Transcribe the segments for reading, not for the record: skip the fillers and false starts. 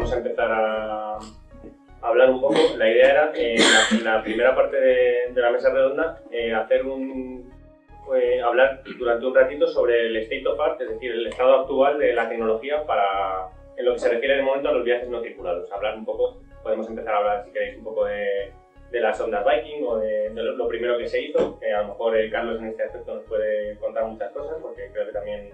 vamos a empezar a hablar un poco. La idea era, en la primera parte de la mesa redonda, hablar durante un ratito sobre el state of art, es decir, el estado actual de la tecnología en lo que se refiere de momento a los viajes no tripulados. Hablar un poco, podemos empezar a hablar, si queréis, un poco de las ondas Viking o de lo primero que se hizo, que a lo mejor Carlos en este aspecto nos puede contar muchas cosas, porque creo que también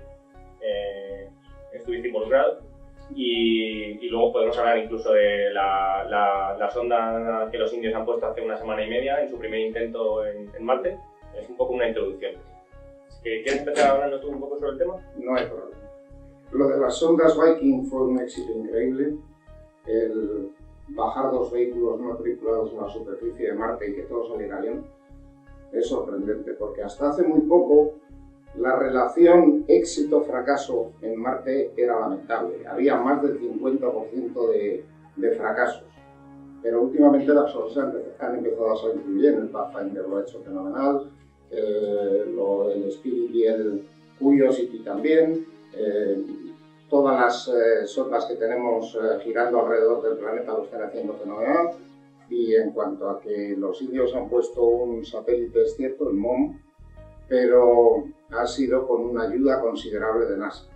estuviste involucrado. Y luego podemos hablar incluso de la sonda que los indios han puesto hace una semana y media en su primer intento en Marte. Es un poco una introducción. ¿Quieres empezar hablando tú un poco sobre el tema? No hay problema. Lo de las sondas Viking fue un éxito increíble. El bajar 2 vehículos no tripulados en la superficie de Marte y que todo saliera bien es sorprendente, porque hasta hace muy poco la relación éxito-fracaso en Marte era lamentable. Había más del 50% de fracasos. Pero últimamente las cosas han empezado a salir muy bien. El Pathfinder lo ha hecho fenomenal, el Spirit y el Curiosity también. Todas las sondas que tenemos girando alrededor del planeta lo están haciendo fenomenal. Y en cuanto a que los indios han puesto un satélite, es cierto, el MOM, pero ha sido con una ayuda considerable de NASA.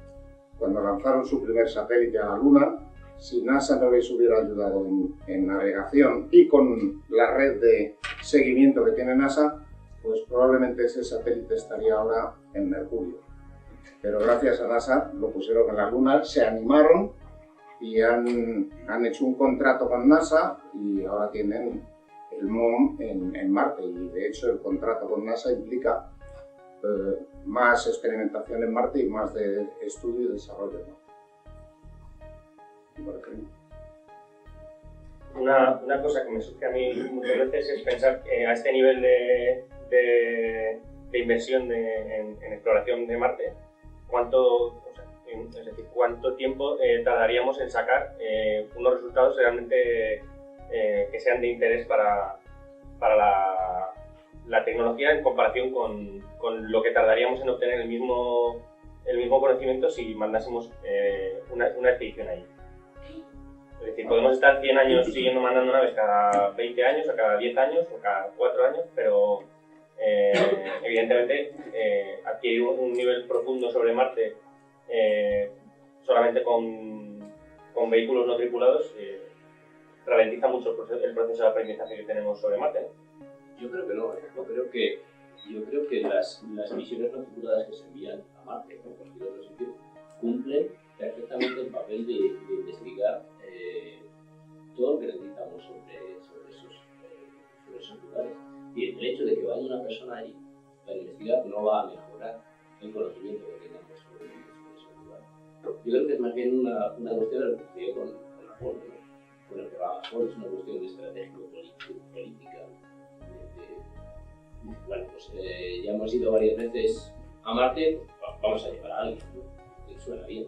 Cuando lanzaron su primer satélite a la Luna, si NASA no les hubiera ayudado en navegación y con la red de seguimiento que tiene NASA, pues probablemente ese satélite estaría ahora en Mercurio. Pero gracias a NASA lo pusieron en la Luna, se animaron y han hecho un contrato con NASA y ahora tienen el MOM en Marte. Y de hecho el contrato con NASA implica más experimentación en Marte y más de estudio y desarrollo. Una cosa que me surge a mí muchas veces es pensar a este nivel de inversión en exploración de Marte, ¿cuánto tiempo tardaríamos en sacar unos resultados realmente que sean de interés para la tecnología en comparación con lo que tardaríamos en obtener el mismo conocimiento si mandásemos una expedición ahí? Es decir, podemos estar 100 años siguiendo mandando naves cada 20 años, o cada 10 años, o cada 4 años, pero evidentemente adquirir un nivel profundo sobre Marte solamente con vehículos no tripulados ralentiza mucho el proceso de aprendizaje que tenemos sobre Marte, ¿no? Yo creo que no, yo creo que las misiones no tripuladas que se envían a Marte o cualquier otro sitio cumplen perfectamente el papel de investigar todo lo que necesitamos sobre esos lugares. Y el hecho de que vaya una persona allí para investigar no va a mejorar el conocimiento que tengamos sobre esos lugares. Yo creo que es más bien una cuestión de lo que sucedió con Apolo, ¿no? Con el que va Apolo, es una cuestión de estratégico-política. Bueno, pues ya hemos ido varias veces a Marte, vamos a llevar a alguien, ¿no? Que suena bien.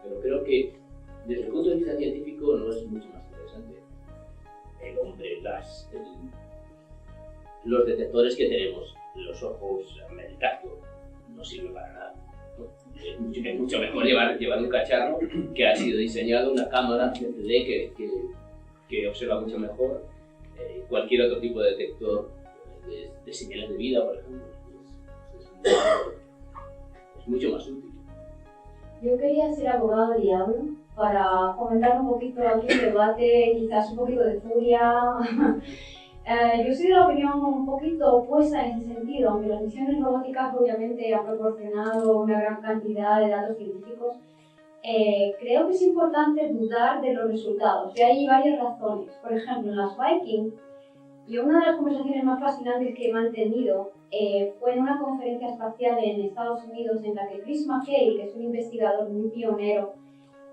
Pero creo que desde el punto de vista científico no es mucho más interesante. El hombre, los detectores que tenemos, los ojos americanos, no sirven para nada. Es mucho mejor llevar un cacharro que ha sido diseñado, una cámara CCD que observa mucho mejor cualquier otro tipo de detector de señales de vida, por ejemplo. Es mucho más útil. Yo quería ser abogado del diablo para fomentar un poquito aquí el debate, quizás un poquito de furia. Yo soy de la opinión un poquito opuesta en ese sentido, aunque las misiones robóticas obviamente han proporcionado una gran cantidad de datos científicos. Creo que es importante dudar de los resultados, y hay varias razones. Por ejemplo, en las Viking, y una de las conversaciones más fascinantes que he mantenido fue en una conferencia espacial en Estados Unidos en la que Chris McKay, que es un investigador muy pionero,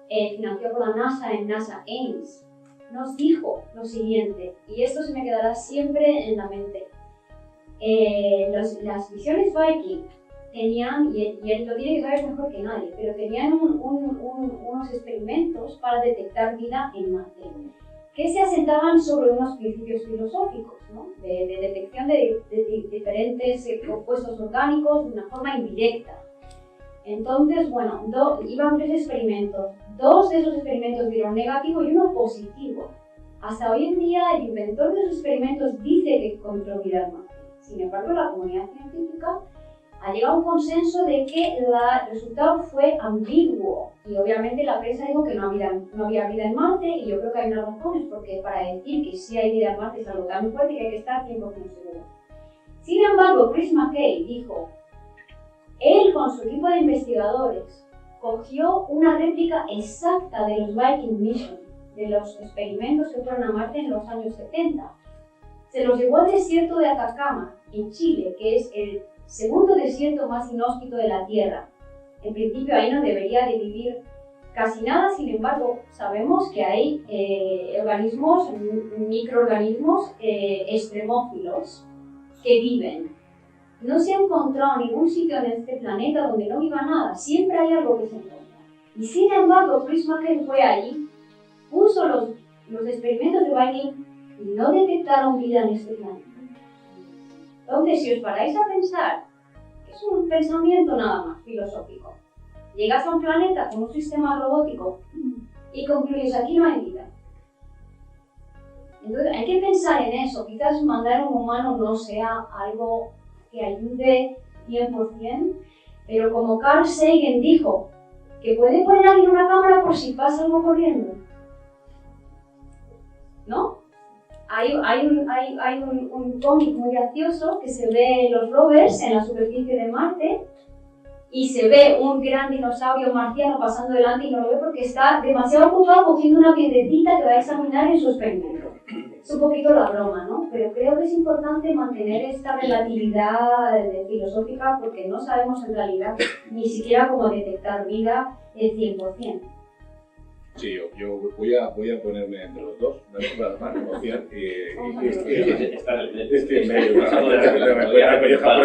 financiado por la NASA en NASA Ames, nos dijo lo siguiente, y esto se me quedará siempre en la mente. Las misiones Viking tenían, y él lo tiene que saber mejor que nadie, pero tenían unos experimentos para detectar vida en Marte, que se asentaban sobre unos principios filosóficos, ¿no? de detección de diferentes compuestos orgánicos de una forma indirecta. Entonces, bueno, iban 3 experimentos. 2 de esos experimentos dieron negativo y 1 positivo. Hasta hoy en día, el inventor de esos experimentos dice que encontró vida en Marte. Sin embargo, la comunidad científica ha llegado a un consenso de que el resultado fue ambiguo. Y obviamente la prensa dijo que no había vida en Marte, y yo creo que hay unas razones, porque para decir que sí hay vida en Marte es algo tan fuerte que hay que estar 100% seguro. Sin embargo, Chris McKay dijo, él con su equipo de investigadores cogió una réplica exacta de los Viking Mission, de los experimentos que fueron a Marte en los años 70. Se los llevó al desierto de Atacama, en Chile, que es el segundo desierto más inhóspito de la Tierra. En principio ahí no debería de vivir casi nada, sin embargo sabemos que hay microorganismos extremófilos que viven. No se ha encontrado ningún sitio en este planeta donde no viva nada, siempre hay algo que se encuentra. Y sin embargo, Chris McKay fue allí, puso los experimentos de Viking y no detectaron vida en este planeta. Entonces, si os paráis a pensar, es un pensamiento nada más filosófico. Llegas a un planeta con un sistema robótico y concluyes, aquí no hay vida. Entonces, hay que pensar en eso. Quizás mandar a un humano no sea algo que ayude 100%, pero como Carl Sagan dijo, que puede poner aquí una cámara por si pasa algo corriendo. ¿No? Hay un cómic muy gracioso que se ve en los rovers en la superficie de Marte y se ve un gran dinosaurio marciano pasando delante y no lo ve porque está demasiado ocupado cogiendo una piedrecita que va a examinar en su experimento. Es un poquito la broma, ¿no? Pero creo que es importante mantener esta relatividad filosófica porque no sabemos en realidad ni siquiera cómo detectar vida el 100%. Sí, yo voy a ponerme entre los dos, para negociar Está estoy en medio, por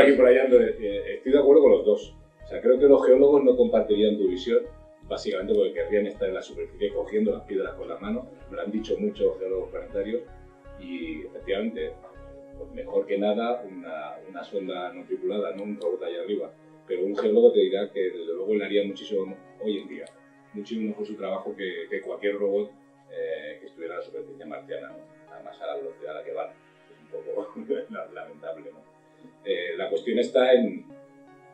aquí por allá, estoy de acuerdo con los dos. O sea, creo que los geólogos no compartirían tu visión, básicamente porque querrían estar en la superficie cogiendo las piedras con la mano, me lo han dicho muchos geólogos planetarios, y efectivamente, pues mejor que nada una sonda no tripulada, no un robot allá arriba, pero un geólogo te dirá que desde luego le haría muchísimo hoy en día. Muchísimo mejor su trabajo que cualquier robot que estuviera en la superficie marciana, ¿no? Además a la velocidad a la que van, es un poco lamentable, ¿no? La cuestión está en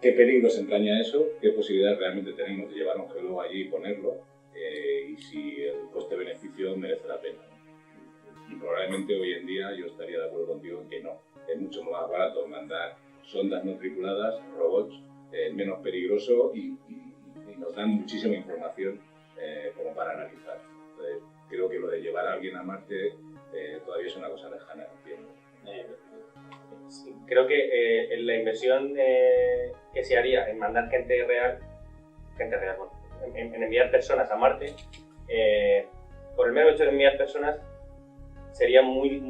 qué peligros entraña eso, qué posibilidades realmente tenemos de llevar a un geólogo allí y ponerlo, y si el coste-beneficio merece la pena, ¿no? Y probablemente hoy en día yo estaría de acuerdo contigo en que no, es mucho más barato mandar sondas no tripuladas, robots, menos peligroso y nos dan muchísima información como para analizar. Entonces, creo que lo de llevar a alguien a Marte todavía es una cosa lejana, entiendo. Sí, creo que la inversión que se haría en mandar gente real, bueno, en enviar personas a Marte, por el mero hecho de enviar personas, sería muy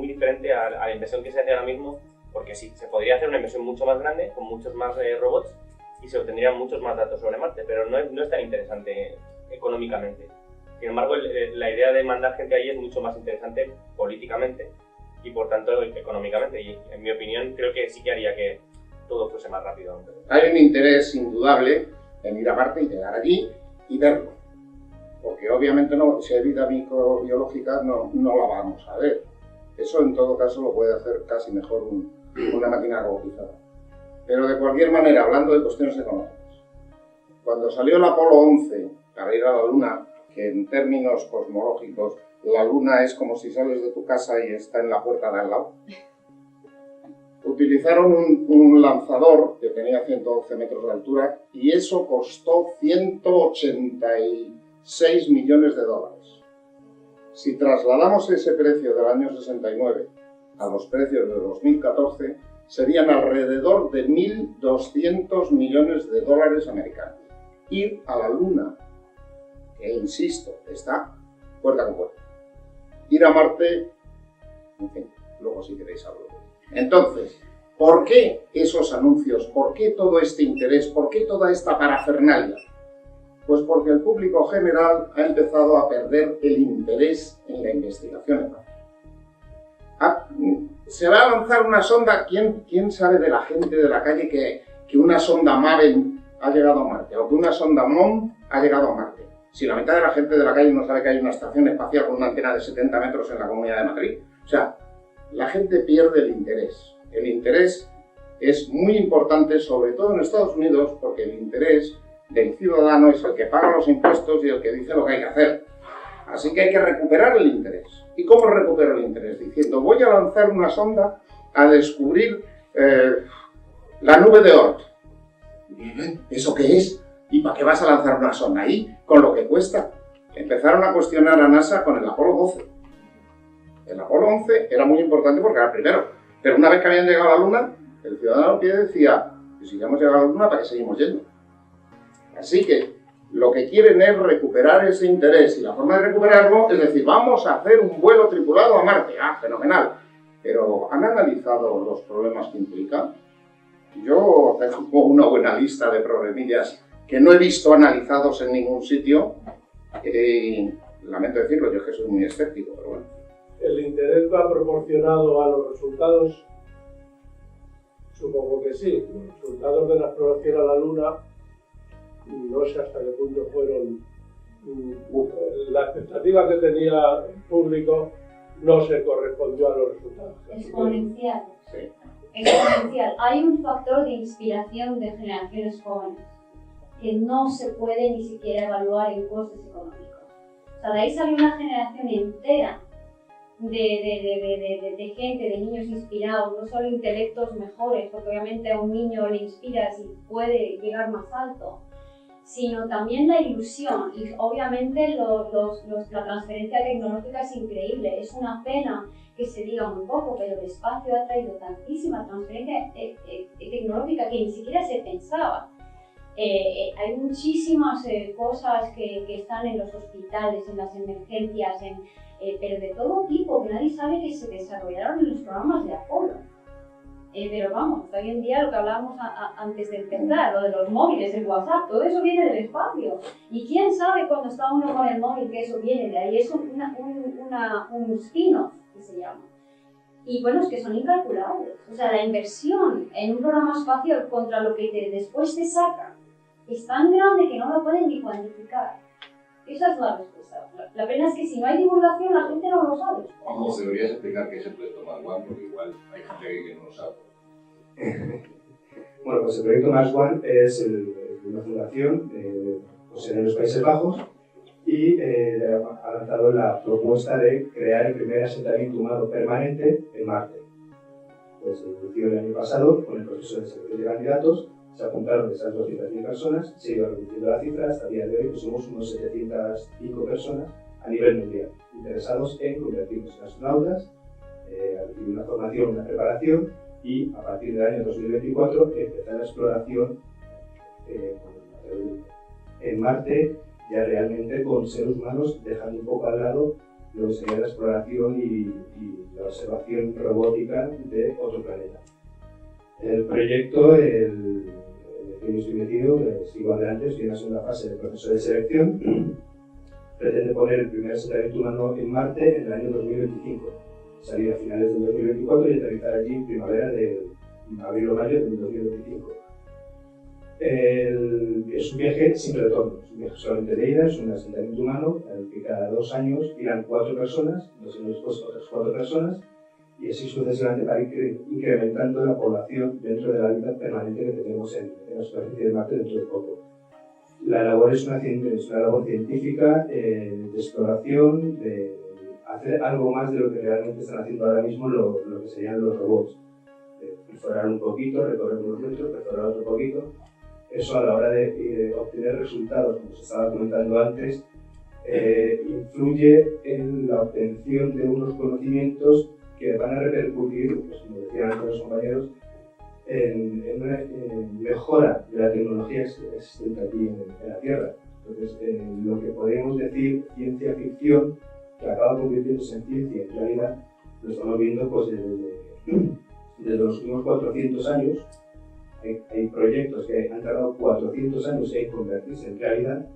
diferente a la inversión que se hace ahora mismo, porque sí, se podría hacer una inversión mucho más grande, con muchos más robots, y se obtendrían muchos más datos sobre Marte, pero no es tan interesante económicamente. Sin embargo, la idea de mandar gente allí es mucho más interesante políticamente y por tanto económicamente, y en mi opinión creo que sí que haría que todo fuese más rápido. Hay un interés indudable en ir a Marte y llegar allí y verlo, porque obviamente no, si hay vida microbiológica no la vamos a ver. Eso en todo caso lo puede hacer casi mejor una máquina robotizada. Pero de cualquier manera, hablando de cuestiones económicas, cuando salió el Apolo 11 para ir a la Luna, que en términos cosmológicos la Luna es como si sales de tu casa y está en la puerta de al lado, utilizaron un lanzador que tenía 112 metros de altura y eso costó 186 millones de dólares. Si trasladamos ese precio del año 69 a los precios de 2014, serían alrededor de 1.200 millones de dólares americanos. Ir a la Luna, que insisto, está puerta con puerta. Ir a Marte, en fin, luego si queréis hablo. Entonces, ¿por qué esos anuncios? ¿Por qué todo este interés? ¿Por qué toda esta parafernalia? Pues porque el público general ha empezado a perder el interés en la investigación en Marte. Se va a lanzar una sonda, ¿quién sabe de la gente de la calle que una sonda Maven ha llegado a Marte o que una sonda MON ha llegado a Marte. Si la mitad de la gente de la calle no sabe que hay una estación espacial con una antena de 70 metros en la Comunidad de Madrid. O sea, la gente pierde el interés. El interés es muy importante, sobre todo en Estados Unidos, porque el interés del ciudadano es el que paga los impuestos y el que dice lo que hay que hacer. Así que hay que recuperar el interés. ¿Y cómo recupero el interés? Diciendo, voy a lanzar una sonda a descubrir la nube de Oort. ¿Eso qué es? ¿Y para qué vas a lanzar una sonda ahí? Con lo que cuesta. Empezaron a cuestionar a NASA con el Apolo 12. El Apolo 11 era muy importante porque era el primero. Pero una vez que habían llegado a la Luna, el ciudadano a pie decía, pues si ya hemos llegado a la Luna, ¿para qué seguimos yendo? Así que lo que quieren es recuperar ese interés. Y la forma de recuperarlo es decir, vamos a hacer un vuelo tripulado a Marte. ¡Ah, fenomenal! Pero ¿han analizado los problemas que implica? Yo tengo una buena lista de problemillas que no he visto analizados en ningún sitio. Lamento decirlo, yo es que soy muy escéptico, pero bueno. ¿El interés va proporcionado a los resultados? Supongo que sí. Los resultados de la exploración a la Luna, no sé hasta qué punto fueron... La expectativa que tenía el público no se correspondió a los resultados. Exponencial. Sí. Exponencial. Hay un factor de inspiración de generaciones jóvenes que no se puede ni siquiera evaluar en costes económicos. O sea, de ahí sale una generación entera de gente, de niños inspirados, no solo intelectos mejores, porque obviamente a un niño le inspira si puede llegar más alto, sino también la ilusión. Y obviamente la transferencia tecnológica es increíble. Es una pena que se diga muy poco, pero el espacio ha traído tantísima transferencia tecnológica que ni siquiera se pensaba. Hay muchísimas cosas que están en los hospitales, en las emergencias, pero de todo tipo, que nadie sabe que se desarrollaron en los programas de Apolo. Pero vamos, hoy en día lo que hablábamos antes de empezar, lo de los móviles, el WhatsApp, todo eso viene del espacio. Y quién sabe cuando está uno con el móvil que eso viene de ahí. Es un spin-off que se llama. Y bueno, es que son incalculables. O sea, la inversión en un programa espacial contra lo que después te saca es tan grande que no lo pueden ni cuantificar. Esa es la respuesta. La pena es que si no hay divulgación, la gente no lo sabe. Vamos, deberías explicar qué es el proyecto Mars One, porque igual hay gente que no lo sabe. Bueno, pues el proyecto Mars One es una fundación en los Países Bajos y ha lanzado la propuesta de crear el primer asentamiento humano permanente en Marte. Pues se inició el año pasado con el proceso de selección de candidatos. Se apuntaron esas 200.000 personas, se iba reduciendo la cifra, hasta el día de hoy pues somos unos 705 personas a nivel mundial, interesados en convertirnos en astronautas, recibir una formación, una preparación y a partir del año 2024 empezar la exploración en Marte, ya realmente con seres humanos, dejando un poco al lado lo que sería la exploración y la observación robótica de otro planeta. El proyecto, el que yo estoy metido, sigo adelante, estoy en la segunda fase del proceso de selección. Pretende poner el primer asentamiento humano en Marte en el año 2025, salir a finales del 2024 y aterrizar allí en primavera de abril o mayo del 2025. Es un viaje sin retorno, es un viaje solamente de ida, es un asentamiento humano en el que cada 2 años irán 4 personas, 2 años después otras 4 personas, y así sucesivamente para ir incrementando la población dentro del hábitat permanente que tenemos en la superficie de Marte dentro de poco. La labor es una labor científica, de exploración, de hacer algo más de lo que realmente están haciendo ahora mismo lo que serían los robots. Perforar un poquito, recorrer unos metros, perforar otro poquito. Eso a la hora de obtener resultados, como se estaba comentando antes, influye en la obtención de unos conocimientos que van a repercutir, pues, como decían antes los compañeros, en una mejora de la tecnología existente aquí en la Tierra. Entonces, lo que podemos decir ciencia ficción, que acaba convirtiéndose en ciencia en realidad, lo estamos viendo pues, desde los últimos 400 años. Hay proyectos que han tardado 400 años en convertirse en realidad.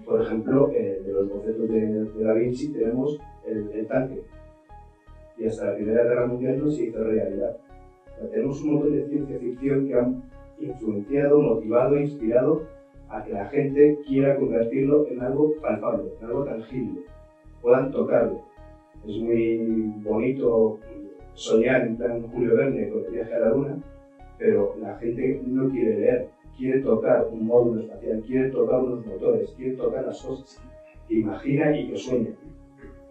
Por ejemplo, de los bocetos de Da Vinci tenemos el tanque. Y hasta la Primera Guerra Mundial no se hizo realidad. O sea, tenemos un montón de ciencia ficción que han influenciado, motivado e inspirado a que la gente quiera convertirlo en algo palpable, en algo tangible, puedan tocarlo. Es muy bonito soñar en plan Julio Verne con el viaje a la luna, pero la gente no quiere leer, quiere tocar un módulo espacial, quiere tocar unos motores, quiere tocar las cosas que imagina y que sueña.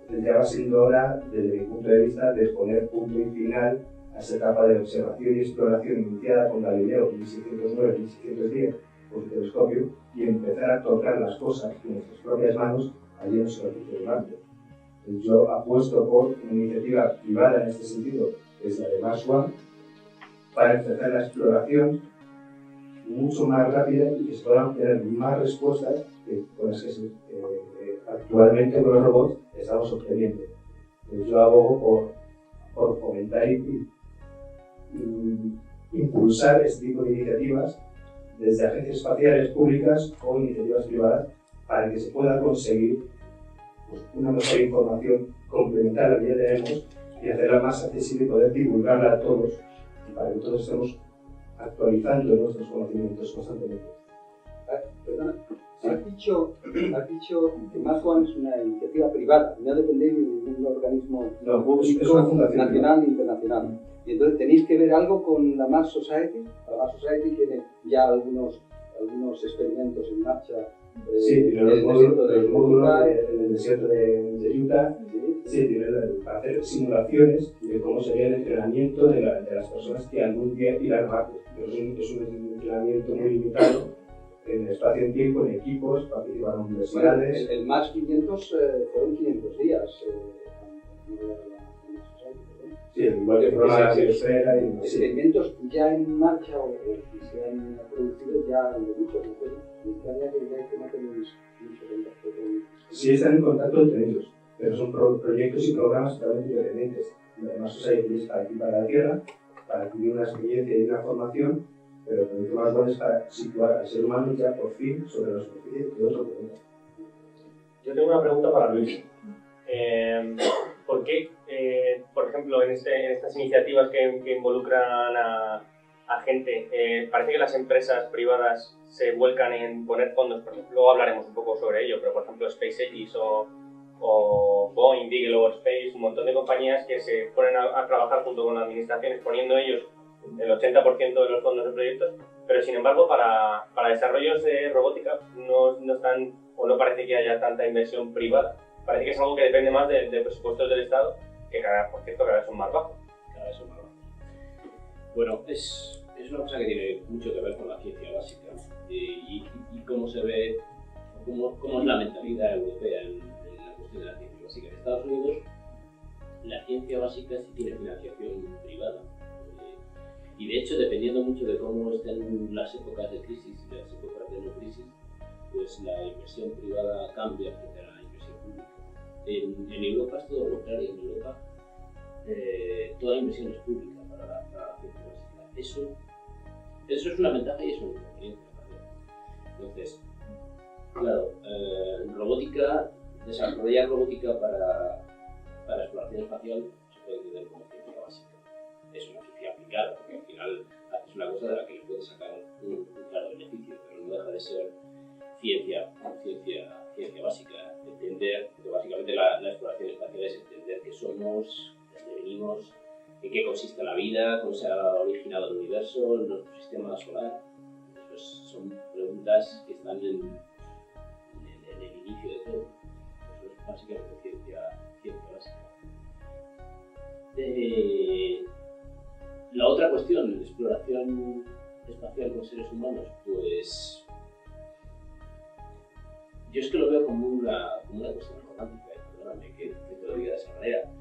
Entonces ya va siendo hora, desde mi punto de vista, de poner punto y final a esa etapa de observación y exploración iniciada con Galileo en 1609-1610 por su telescopio y empezar a tocar las cosas con nuestras propias manos allí en la superficie de Marte. Yo apuesto por una iniciativa privada en este sentido, que es la de Mars One, para empezar la exploración mucho más rápida y que se puedan obtener más respuestas que con las que actualmente con los robots estamos obteniendo. Entonces yo abogo por fomentar y impulsar este tipo de iniciativas desde agencias espaciales públicas o iniciativas privadas para que se pueda conseguir una mejor información complementar a la que ya tenemos y hacerla más accesible y poder divulgarla a todos para que todos estemos actualizando nuestros conocimientos constantemente. Perdona, has dicho que Mars One es una iniciativa privada, no dependéis de ningún organismo público, nacional ni internacional. Y entonces tenéis que ver algo con la Mars Society. La Mars Society tiene ya algunos experimentos en marcha. Sí, tiene los módulos en el desierto de Utah. Sí, tiene para hacer simulaciones de cómo sería el entrenamiento de las personas que algún día irán a Marte. Pero es un entrenamiento muy limitado en espacio en tiempo, en equipos, participan universidades. El Mars 500 fueron 500 días. Sí, igual que el programa de la biosfera y experimentos ya en marcha o que se han producido ya han mucho. Italia que no tenéis mucho contacto con... Sí están en contacto entre ellos, pero son proyectos y programas totalmente independientes. Además, Society es para aquí, para la Tierra, para adquirir una experiencia y una formación, pero el proyecto más bueno es para situar al ser humano ya por fin sobre la superficie de otro planeta. Yo tengo una pregunta para Luis. ¿Por qué, por ejemplo, en estas iniciativas que involucran a gente, parece que las empresas privadas se vuelcan en poner fondos? Luego hablaremos un poco sobre ello, pero por ejemplo SpaceX o Boeing, Bigelow Space, un montón de compañías que se ponen a trabajar junto con las administraciones, poniendo ellos el 80% de los fondos de proyectos, pero sin embargo para desarrollos de robótica no están, o no parece que haya tanta inversión privada. Parece que es algo que depende más de presupuestos del Estado, que por cierto cada vez son más bajos. Cada vez son más bajos. Bueno, es una cosa que tiene mucho que ver con la ciencia básica y cómo se ve, cómo es la mentalidad europea en la cuestión de la ciencia básica. En Estados Unidos la ciencia básica sí tiene financiación privada y de hecho, dependiendo mucho de cómo estén las épocas de crisis y las épocas de no crisis, pues la inversión privada cambia frente a la inversión pública. En Europa es todo lo contrario. En Europa toda la inversión es pública para la ciencia básica. Eso es una ventaja y es un inconveniente. Entonces, claro, desarrollar robótica para exploración espacial se puede entender como ciencia básica. Es una ciencia aplicada, porque al final haces una cosa de la que le puedes sacar un claro beneficio, pero no deja de ser ciencia básica. Entender que básicamente la exploración espacial es entender qué somos, desde venimos, en qué consiste la vida, cómo se ha originado el universo, nuestro sistema solar. Pues son preguntas que están en el inicio de todo. Eso es básicamente ciencia básica. La otra cuestión, la exploración espacial con seres humanos, pues yo es que lo veo como una cuestión romántica, perdóname que te lo diga de esa manera,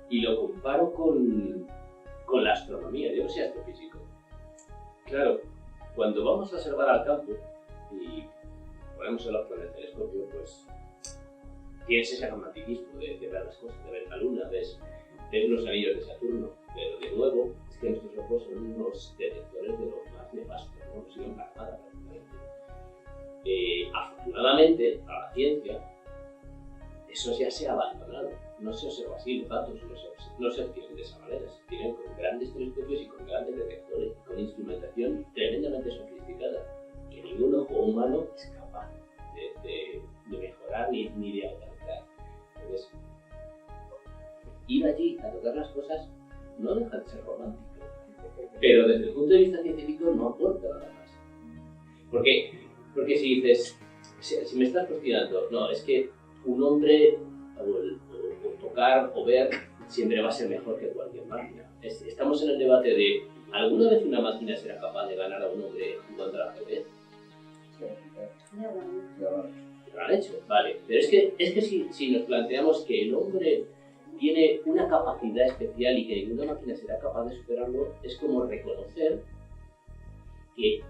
y lo comparo con la astronomía. Yo no soy astrofísico. Claro, cuando vamos a observar al campo y ponemos el ojo en el telescopio, pues tienes ese romanticismo de ver las cosas, de ver la luna, ves los anillos de Saturno, pero de nuevo es que nuestros ojos son unos detectores de lo más nefasto, no sirven para nada prácticamente. Afortunadamente, a la ciencia, eso ya se ha abandonado. No se observa así, los datos no se obtienen de esa manera. Se obtienen con grandes telescopios y con grandes detectores, con instrumentación tremendamente sofisticada, que ningún ojo humano es capaz de mejorar ni de alcanzar. Entonces, ir allí a tocar las cosas no deja de ser romántico, pero desde el punto de vista científico no aporta nada más. Porque si dices, si me estás cuestionando, no, es que un hombre o tocar o ver siempre va a ser mejor que cualquier máquina. Estamos en el debate de, ¿alguna vez una máquina será capaz de ganar a un hombre jugando al ajedrez? Lo han hecho, vale. Pero es que si nos planteamos que el hombre tiene una capacidad especial y que ninguna máquina será capaz de superarlo, es como reconocer que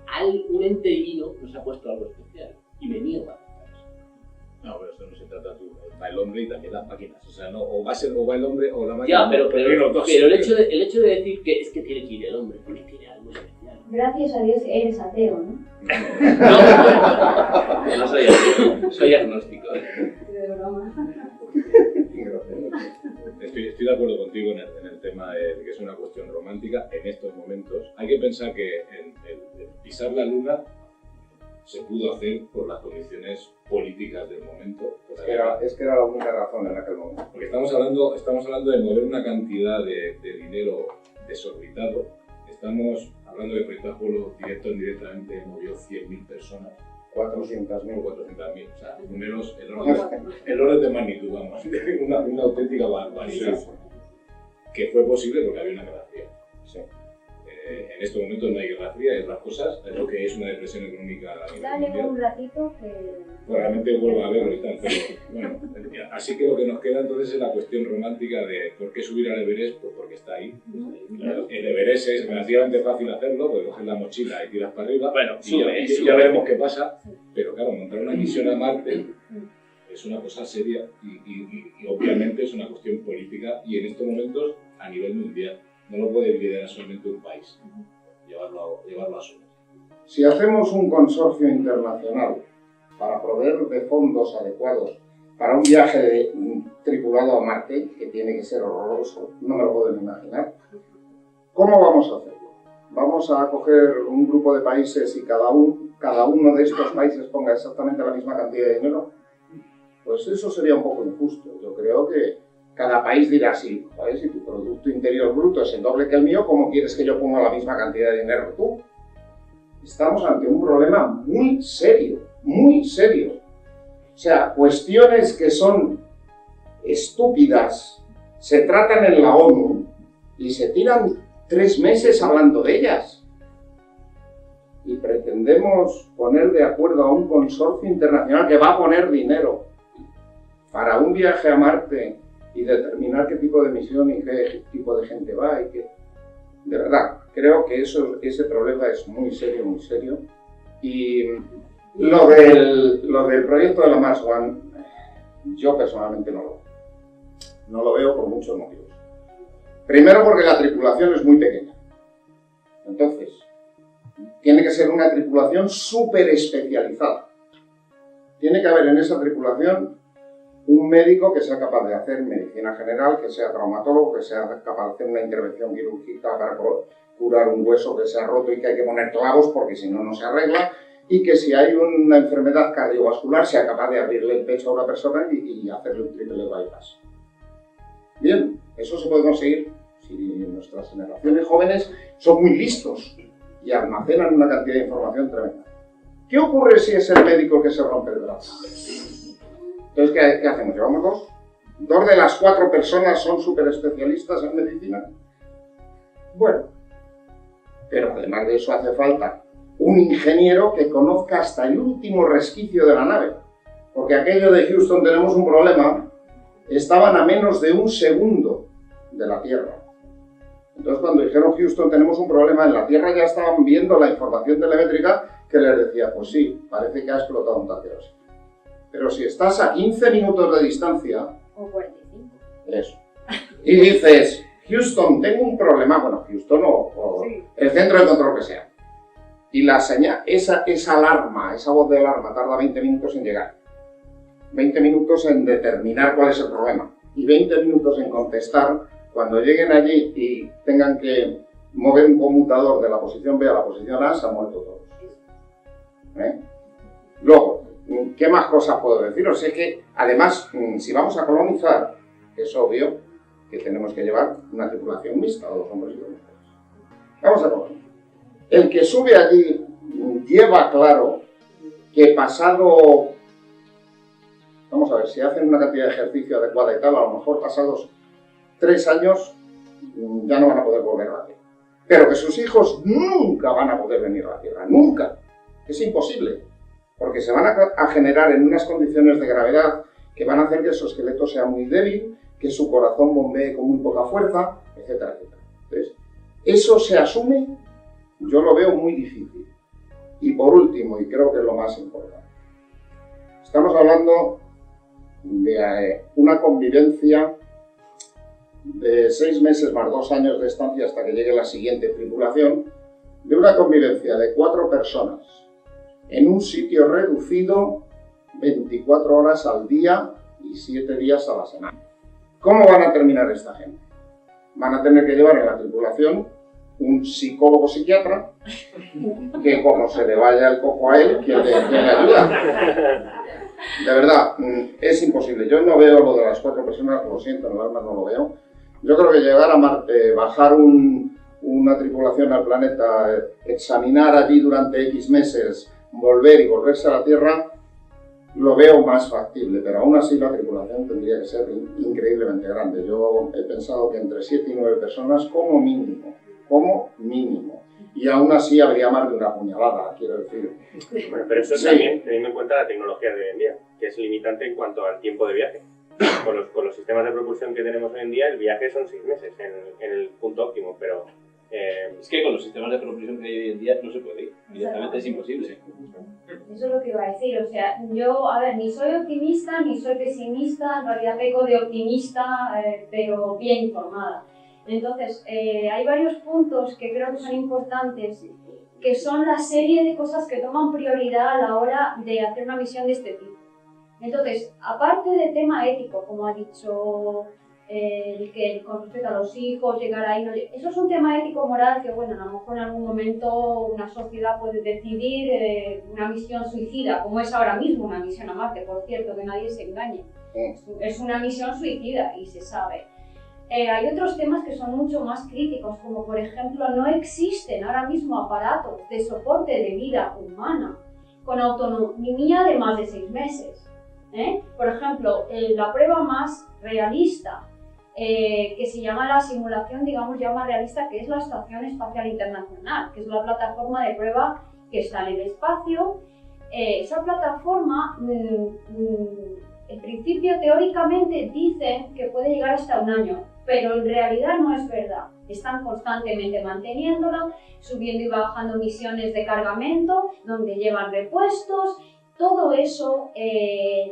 un ente divino nos ha puesto algo especial y me niego a aceptar eso. No, pero esto no se trata tú. Va el hombre y también las máquinas. O sea, no, o va el hombre o la máquina. Ya, pero el hecho de decir que es que tiene que ir el hombre, porque tiene algo especial. Gracias a Dios eres ateo, ¿no? No soy ateo, soy agnóstico. De broma. Estoy de acuerdo contigo en el tema de que es una cuestión romántica en estos momentos. Hay que pensar que el pisar la luna se pudo hacer por las condiciones políticas del momento. Es que era la única razón en aquel momento. Porque estamos hablando de mover una cantidad de dinero desorbitado. Estamos hablando de Proyecto Apolo directo o indirectamente movió 100.000 personas. 400.000. 400.000, o sea, números, el orden de magnitud, vamos, una auténtica barbaridad. Sí. Que fue posible porque había una guerra fría. Sí. En estos momentos no hay guerra fría, hay otras cosas, es lo que es una depresión económica a nivel Dale mundial. un ratito que... Probablemente vuelva a verlo y tal, pero bueno, así que lo que nos queda entonces es la cuestión romántica de por qué subir al Everest, pues porque está ahí. Claro, el Everest es relativamente fácil hacerlo, porque coges la mochila y tiras para arriba, Bueno, y ya veremos qué pasa, pero claro, montar una misión a Marte es una cosa seria y obviamente es una cuestión política y en estos momentos a nivel mundial. No lo puede liderar solamente un país, llevarlo a su. Si hacemos un consorcio internacional para proveer de fondos adecuados para un viaje tripulado a Marte, que tiene que ser horroroso, no me lo pueden imaginar, ¿cómo vamos a hacerlo? ¿Vamos a coger un grupo de países y cada uno de estos países ponga exactamente la misma cantidad de dinero? Pues eso sería un poco injusto. Yo creo que cada país dirá así, ¿sabes? Si tu Producto Interior Bruto es el doble que el mío, ¿cómo quieres que yo ponga la misma cantidad de dinero que tú? Estamos ante un problema muy serio, muy serio. O sea, cuestiones que son estúpidas se tratan en la ONU y se tiran 3 meses hablando de ellas. Y pretendemos poner de acuerdo a un consorcio internacional que va a poner dinero para un viaje a Marte y determinar qué tipo de misión y qué tipo de gente va y qué. De verdad, creo que ese problema es muy serio, muy serio. Y lo del proyecto de la Mars One, yo personalmente no lo veo por muchos motivos. Primero porque la tripulación es muy pequeña. Entonces, tiene que ser una tripulación súper especializada. Tiene que haber en esa tripulación un médico que sea capaz de hacer medicina general, que sea traumatólogo, que sea capaz de hacer una intervención quirúrgica para curar un hueso que se ha roto y que hay que poner clavos porque si no, no se arregla, y que si hay una enfermedad cardiovascular sea capaz de abrirle el pecho a una persona y hacerle un triple bypass. Bien, eso se puede conseguir si nuestras generaciones jóvenes son muy listos y almacenan una cantidad de información tremenda. ¿Qué ocurre si es el médico que se rompe el brazo? Entonces, ¿qué hacemos? ¿Llevamos 2? 2 de las 4 personas son súper especialistas en medicina. Bueno, pero además de eso hace falta un ingeniero que conozca hasta el último resquicio de la nave. Porque aquello de Houston tenemos un problema, estaban a menos de 1 segundo de la Tierra. Entonces cuando dijeron Houston tenemos un problema, en la Tierra ya estaban viendo la información telemétrica que les decía, pues sí, parece que ha explotado un tanque. Pero si estás a 15 minutos de distancia... O 45. Eso. Y dices, Houston, tengo un problema. Bueno, Houston o sí, el centro de control que sea. Y la señal, esa alarma, esa voz de alarma tarda 20 minutos en llegar. 20 minutos en determinar cuál es el problema. Y 20 minutos en contestar cuando lleguen allí y tengan que mover un conmutador de la posición B a la posición A, se han muerto todos. Luego, ¿qué más cosas puedo deciros? Es que, además, si vamos a colonizar, es obvio que tenemos que llevar una tripulación mixta, o 2 hombres y 2 mujeres. Vamos a colonizar. El que sube allí lleva claro que pasado, vamos a ver, si hacen una cantidad de ejercicio adecuada y tal, a lo mejor pasados 3 años ya no van a poder volver a la Tierra. Pero que sus hijos nunca van a poder venir a la Tierra, nunca. Es imposible, porque se van a generar en unas condiciones de gravedad que van a hacer que su esqueleto sea muy débil, que su corazón bombee con muy poca fuerza, etcétera, etcétera. Entonces, eso se asume, yo lo veo muy difícil. Y por último, y creo que es lo más importante, estamos hablando de una convivencia de 6 meses más 2 años de estancia hasta que llegue la siguiente tripulación, de una convivencia de 4 personas en un sitio reducido 24 horas al día y 7 días a la semana. ¿Cómo van a terminar esta gente? Van a tener que llevar en la tripulación un psicólogo psiquiatra que, como se le vaya el coco a él, ¿quién le ayuda? De verdad, es imposible. Yo no veo lo de las 4 personas, lo siento, en el alma no lo veo. Yo creo que llegar a Marte, bajar una tripulación al planeta, examinar allí durante X meses, volver y volverse a la Tierra, lo veo más factible, pero aún así la tripulación tendría que ser increíblemente grande. Yo he pensado que entre 7 y 9 personas como mínimo. Y aún así habría más de una puñalada, quiero decir. Bueno, pero eso también teniendo en cuenta la tecnología de hoy en día, que es limitante en cuanto al tiempo de viaje. Con los sistemas de propulsión que tenemos hoy en día, el viaje son 6 meses en el punto óptimo, pero... Es que con los sistemas de propulsión que hay hoy en día no se puede ir, directamente es imposible. Eso es lo que iba a decir, o sea, yo, a ver, ni soy optimista ni soy pesimista, en realidad peco de optimista, pero bien informada. Entonces, hay varios puntos que creo que son importantes, que son la serie de cosas que toman prioridad a la hora de hacer una misión de este tipo. Entonces, aparte del tema ético, como ha dicho que con respecto a los hijos, llegar ahí, eso es un tema ético-moral que, bueno, a lo mejor en algún momento una sociedad puede decidir una misión suicida, como es ahora mismo una misión a Marte, por cierto, que nadie se engañe. Es una misión suicida y se sabe. Hay otros temas que son mucho más críticos, como por ejemplo, no existen ahora mismo aparatos de soporte de vida humana con autonomía de más de 6 meses. Por ejemplo, la prueba más realista, que se llama la simulación, digamos, ya más realista, que es la Estación Espacial Internacional, que es la plataforma de prueba que está en el espacio. Esa plataforma, en principio, teóricamente, dicen que puede llegar hasta 1 año, pero en realidad no es verdad. Están constantemente manteniéndola, subiendo y bajando misiones de cargamento, donde llevan repuestos. Todo eso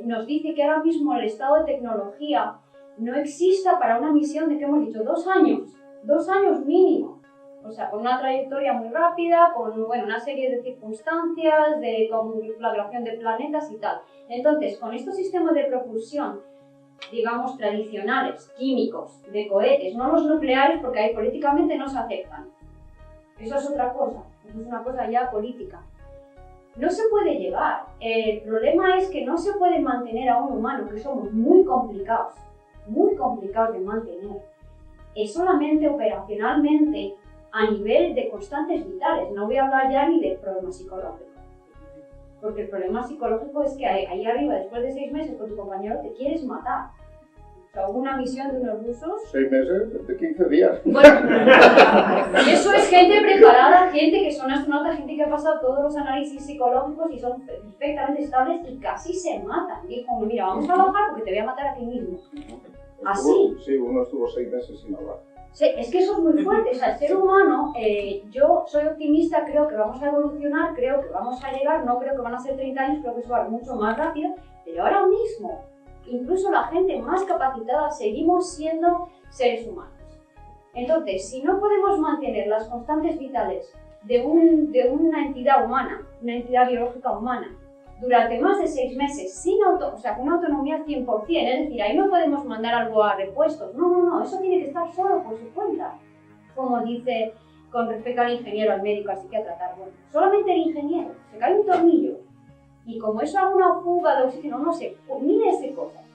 nos dice que ahora mismo el estado de tecnología no exista para una misión de, que hemos dicho, 2 años. 2 años mínimo. O sea, con una trayectoria muy rápida, con una serie de circunstancias, de conflagración de planetas y tal. Entonces, con estos sistemas de propulsión, digamos, tradicionales, químicos, de cohetes, no los nucleares, porque ahí políticamente no se aceptan. Eso es otra cosa, eso es una cosa ya política. No se puede llegar. El problema es que no se puede mantener a un humano, que somos muy complicados de mantener, solamente operacionalmente a nivel de constantes vitales. No voy a hablar ya ni de problemas psicológicos. Porque el problema psicológico es que ahí arriba, después de 6 meses con tu compañero, te quieres matar. O sea, hubo una misión de unos rusos... 6 meses, de 15 días. Bueno, eso es gente preparada, gente que son astronautas, gente que ha pasado todos los análisis psicológicos y son perfectamente estables y casi se matan. Dijo, mira, vamos a bajar porque te voy a matar a ti mismo. Así. Sí, uno estuvo 6 meses sin hablar. Sí, es que eso es muy fuerte. O sea, el ser humano, yo soy optimista, creo que vamos a evolucionar, creo que vamos a llegar, no creo que van a ser 30 años, creo que eso va mucho más rápido, pero ahora mismo, incluso la gente más capacitada, seguimos siendo seres humanos. Entonces, si no podemos mantener las constantes vitales de una entidad humana, una entidad biológica humana, durante más de 6 meses, con una autonomía 100%, es decir, ahí no podemos mandar algo a repuestos, no, eso tiene que estar solo por su cuenta. Como dice con respecto al ingeniero, al médico, al psiquiatra, tal. Bueno, solamente el ingeniero, se cae un tornillo y como eso haga una fuga de oxígeno, no sé, miles de cosas.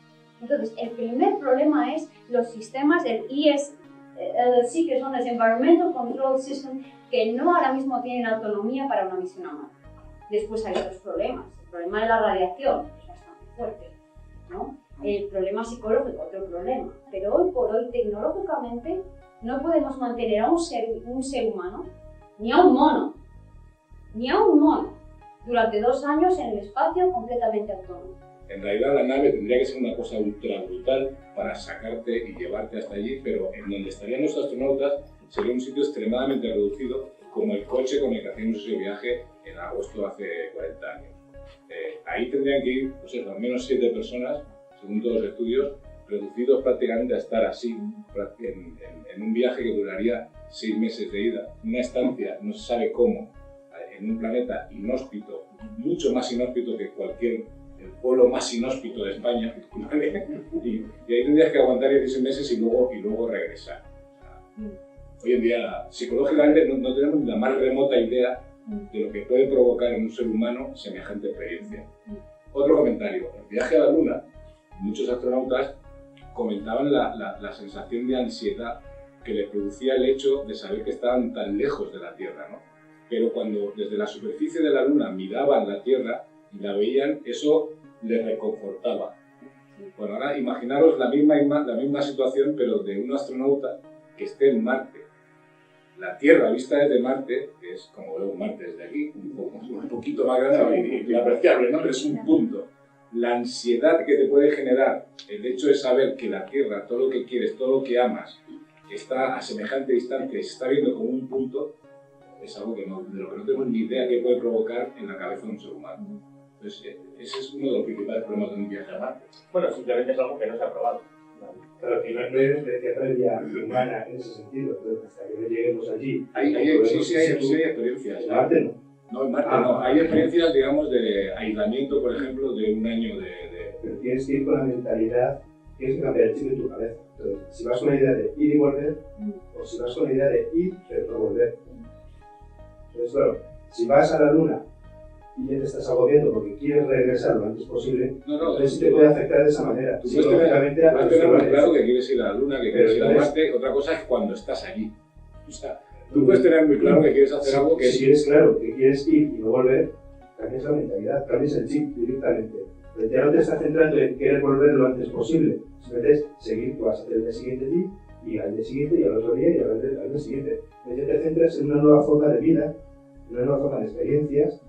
Entonces, el primer problema es los sistemas, el ESLC, que son los Environmental Control System, que no ahora mismo tienen autonomía para una misión a Marte. Después hay otros problemas. El problema de la radiación es bastante fuerte, ¿no? El problema psicológico, otro problema. Pero hoy por hoy, tecnológicamente, no podemos mantener a un ser humano, ni a un mono, durante 2 años en el espacio completamente autónomo. En realidad la nave tendría que ser una cosa ultra brutal para sacarte y llevarte hasta allí, pero en donde estarían los astronautas sería un sitio extremadamente reducido, como el coche con el que hacíamos ese viaje en agosto hace 40 años. Ahí tendrían que ir, pues eso, al menos 7 personas, según todos los estudios, reducidos prácticamente a estar así en un viaje que duraría 6 meses de ida. Una estancia, no se sabe cómo, en un planeta inhóspito, mucho más inhóspito que el pueblo más inhóspito de España, ¿vale? y ahí tendrías que aguantar 16 meses y luego regresar. Hoy en día, psicológicamente, no tenemos ni la más remota idea de lo que puede provocar en un ser humano semejante experiencia. Otro comentario, el viaje a la Luna, muchos astronautas comentaban la sensación de ansiedad que les producía el hecho de saber que estaban tan lejos de la Tierra, ¿no? Pero cuando desde la superficie de la Luna miraban la Tierra y la veían, eso les reconfortaba. Bueno, ahora imaginaros la misma situación, pero de un astronauta que esté en Marte. La Tierra vista desde Marte, que es como veo Marte desde aquí, un poquito más grande y apreciable, ¿no? Pero es un punto. La ansiedad que te puede generar el hecho de saber que la Tierra, todo lo que quieres, todo lo que amas, está a semejante distancia y se está viendo como un punto, es algo de lo que no tenemos ni idea que puede provocar en la cabeza de un ser humano. Entonces, ese es uno de los principales problemas de un viaje a Marte. Bueno, simplemente es algo que no se ha probado. Claro, que no es experiencia previa humana en ese sentido, pero hasta que no lleguemos allí. Sí hay experiencias. En Marte no. No, en Marte no. Hay experiencias, digamos, de aislamiento, por ejemplo, de un año de... Pero tienes que ir con la mentalidad, tienes que cambiar el chip en tu cabeza. Entonces, si vas con la idea de ir y volver, o si vas con la idea de ir pero no volver. Entonces, claro, si vas a la Luna y ya te estás agobiando porque quieres regresar lo antes posible, entonces sí te puede afectar de esa manera. Tú puedes tener muy claro que quieres ir a la Luna, que quieres ir a Marte. Otra cosa es cuando estás allí. O sea, tú puedes tener muy claro que quieres hacer algo que... Si tienes claro que quieres ir y no volver, cambias la mentalidad, cambias el chip directamente. Pero ya no te estás centrando en querer volver lo antes posible. Simplemente es seguir, tú vas a hacer el día siguiente allí, y al día siguiente, y al otro día, y al día siguiente. Entonces ya te centras en una nueva forma de vida, una nueva forma de experiencias,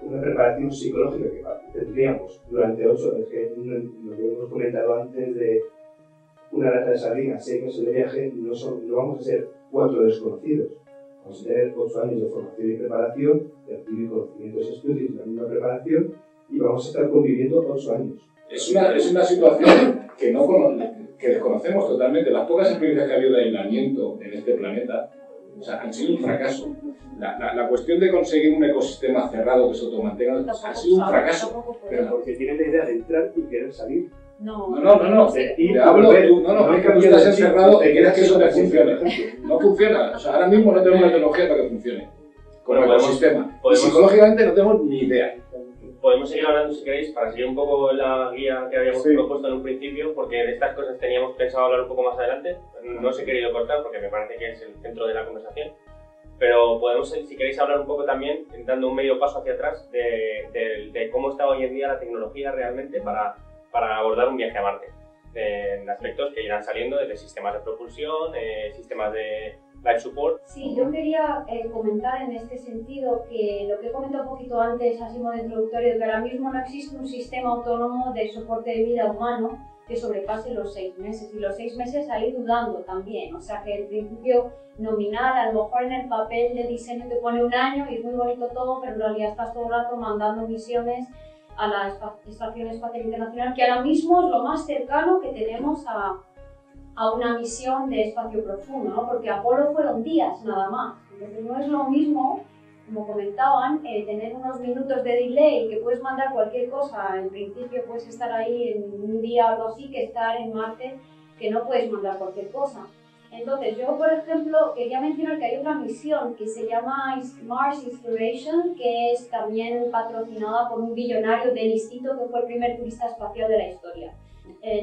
una preparación psicológica que tendríamos durante 8 años, que lo que hemos comentado antes de una lata de sardinas, 6 meses de viaje, no vamos a ser 4 desconocidos. Vamos a tener 8 años de formación y preparación, de adquirir conocimientos y estudios, la misma preparación, y vamos a estar conviviendo 8 años. Es una situación que desconocemos totalmente. Las pocas experiencias que ha habido de aislamiento en este planeta, o sea, han sido un fracaso. La cuestión de conseguir un ecosistema cerrado que se automantenga ha sido un fracaso. Pero porque tienen la idea de entrar y querer salir. No. Te hablo, es que tú estás encerrado y quieres que eso te funcione. No funciona. O sea, ahora mismo no tenemos la tecnología para que funcione. Con el ecosistema. Y psicológicamente no tenemos ni idea. Podemos seguir hablando, si queréis, para seguir un poco la guía que habíamos propuesto en un principio, porque de estas cosas teníamos pensado hablar un poco más adelante. No os he querido cortar porque me parece que es el centro de la conversación. Pero podemos, si queréis, hablar un poco también, dando un medio paso hacia atrás, de cómo está hoy en día la tecnología realmente para abordar un viaje a Marte. En aspectos que irán saliendo desde sistemas de propulsión, sistemas de life support. Sí, yo quería comentar en este sentido que lo que he comentado un poquito antes, así modo introductorio, que ahora mismo no existe un sistema autónomo de soporte de vida humano que sobrepase los 6 meses, y los 6 meses ahí dudando también, o sea que en principio nominal, a lo mejor en el papel de diseño te pone 1 año y es muy bonito todo, pero en realidad estás todo el rato mandando misiones a la Estación Espacial Internacional, que ahora mismo es lo más cercano que tenemos a una misión de espacio profundo, ¿no? Porque Apolo fueron días nada más, entonces no es lo mismo, como comentaban, tener unos minutos de delay, que puedes mandar cualquier cosa, en principio puedes estar ahí en un día o algo así, que estar en Marte, que no puedes mandar cualquier cosa. Entonces, yo, por ejemplo, quería mencionar que hay otra misión que se llama Mars Exploration, que es también patrocinada por un billonario del Instituto, que fue el primer turista espacial de la historia.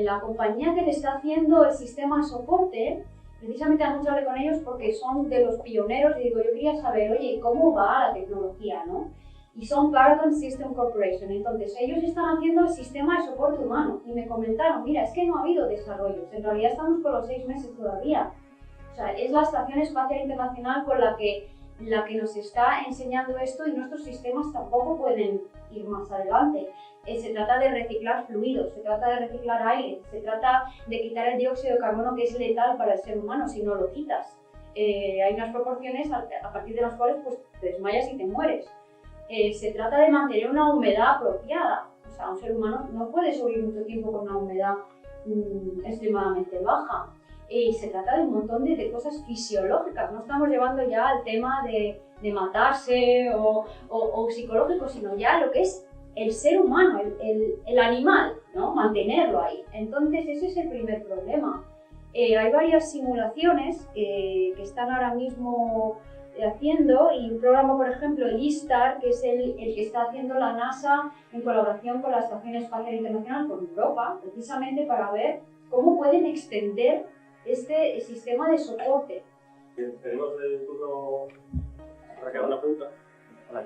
La compañía que le está haciendo el sistema de soporte, precisamente anoche hablé con ellos porque son de los pioneros y digo, yo quería saber, oye, ¿cómo va la tecnología, no? Y son Paragon System Corporation. Entonces, ellos están haciendo el sistema de soporte humano y me comentaron, mira, es que no ha habido desarrollos, en realidad estamos con los 6 meses todavía. O sea, es la Estación Espacial Internacional con la que nos está enseñando esto y nuestros sistemas tampoco pueden ir más adelante. Se trata de reciclar fluidos, se trata de reciclar aire, se trata de quitar el dióxido de carbono que es letal para el ser humano si no lo quitas. Hay unas proporciones a partir de las cuales pues, te desmayas y te mueres. Se trata de mantener una humedad apropiada. O sea, un ser humano no puede sobrevivir mucho tiempo con una humedad extremadamente baja. Se trata de un montón de cosas fisiológicas. No estamos llevando ya al tema de matarse o psicológico, sino ya lo que es el ser humano, el animal, ¿no? Mantenerlo ahí. Entonces ese es el primer problema. Hay varias simulaciones que están ahora mismo haciendo y un programa, por ejemplo, el ISTAR, que es el que está haciendo la NASA en colaboración con la Estación Espacial Internacional, con Europa, precisamente para ver cómo pueden extender este sistema de soporte. Tenemos el turno para que haga una pregunta.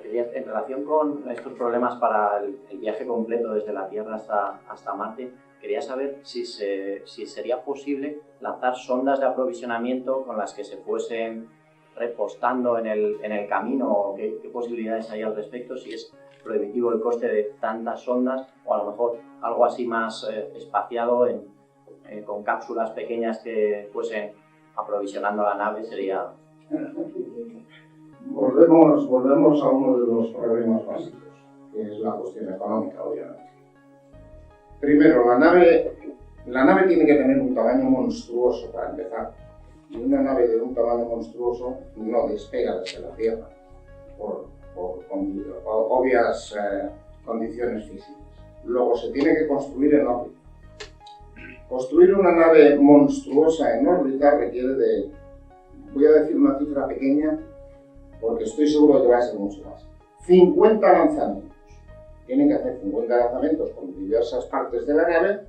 En relación con estos problemas para el viaje completo desde la Tierra hasta Marte, quería saber si sería posible lanzar sondas de aprovisionamiento con las que se fuesen repostando en el camino, o qué posibilidades hay al respecto, si es prohibitivo el coste de tantas sondas, o a lo mejor algo así más espaciado con cápsulas pequeñas que fuesen aprovisionando la nave sería... Volvemos a uno de los problemas básicos, que es la cuestión económica, obviamente. Primero, la nave tiene que tener un tamaño monstruoso para empezar. Y una nave de un tamaño monstruoso no despega desde la Tierra por obvias condiciones físicas. Luego se tiene que construir en órbita. Construir una nave monstruosa en órbita requiere de, voy a decir una cifra pequeña, porque estoy seguro de que va a ser mucho más. 50 lanzamientos. Tienen que hacer 50 lanzamientos con diversas partes de la nave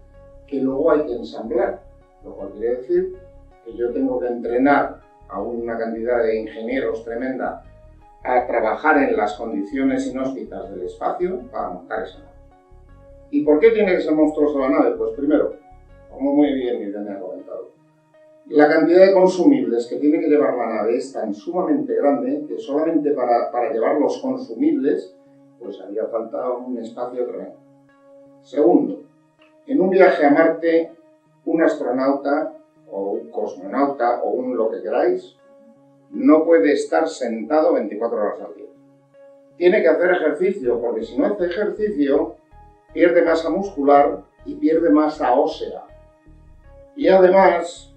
que luego hay que ensamblar. Lo cual quiere decir que yo tengo que entrenar a una cantidad de ingenieros tremenda a trabajar en las condiciones inhóspitas del espacio para montar esa nave. ¿Y por qué tiene que ser monstruosa la nave? Pues primero, como muy bien Irene ha comentado, la cantidad de consumibles que tiene que llevar la nave es tan sumamente grande que solamente para llevar los consumibles pues haría falta un espacio tremendo. Segundo, en un viaje a Marte, un astronauta o un cosmonauta o un lo que queráis no puede estar sentado 24 horas al día. Tiene que hacer ejercicio, porque si no hace ejercicio pierde masa muscular y pierde masa ósea. Y además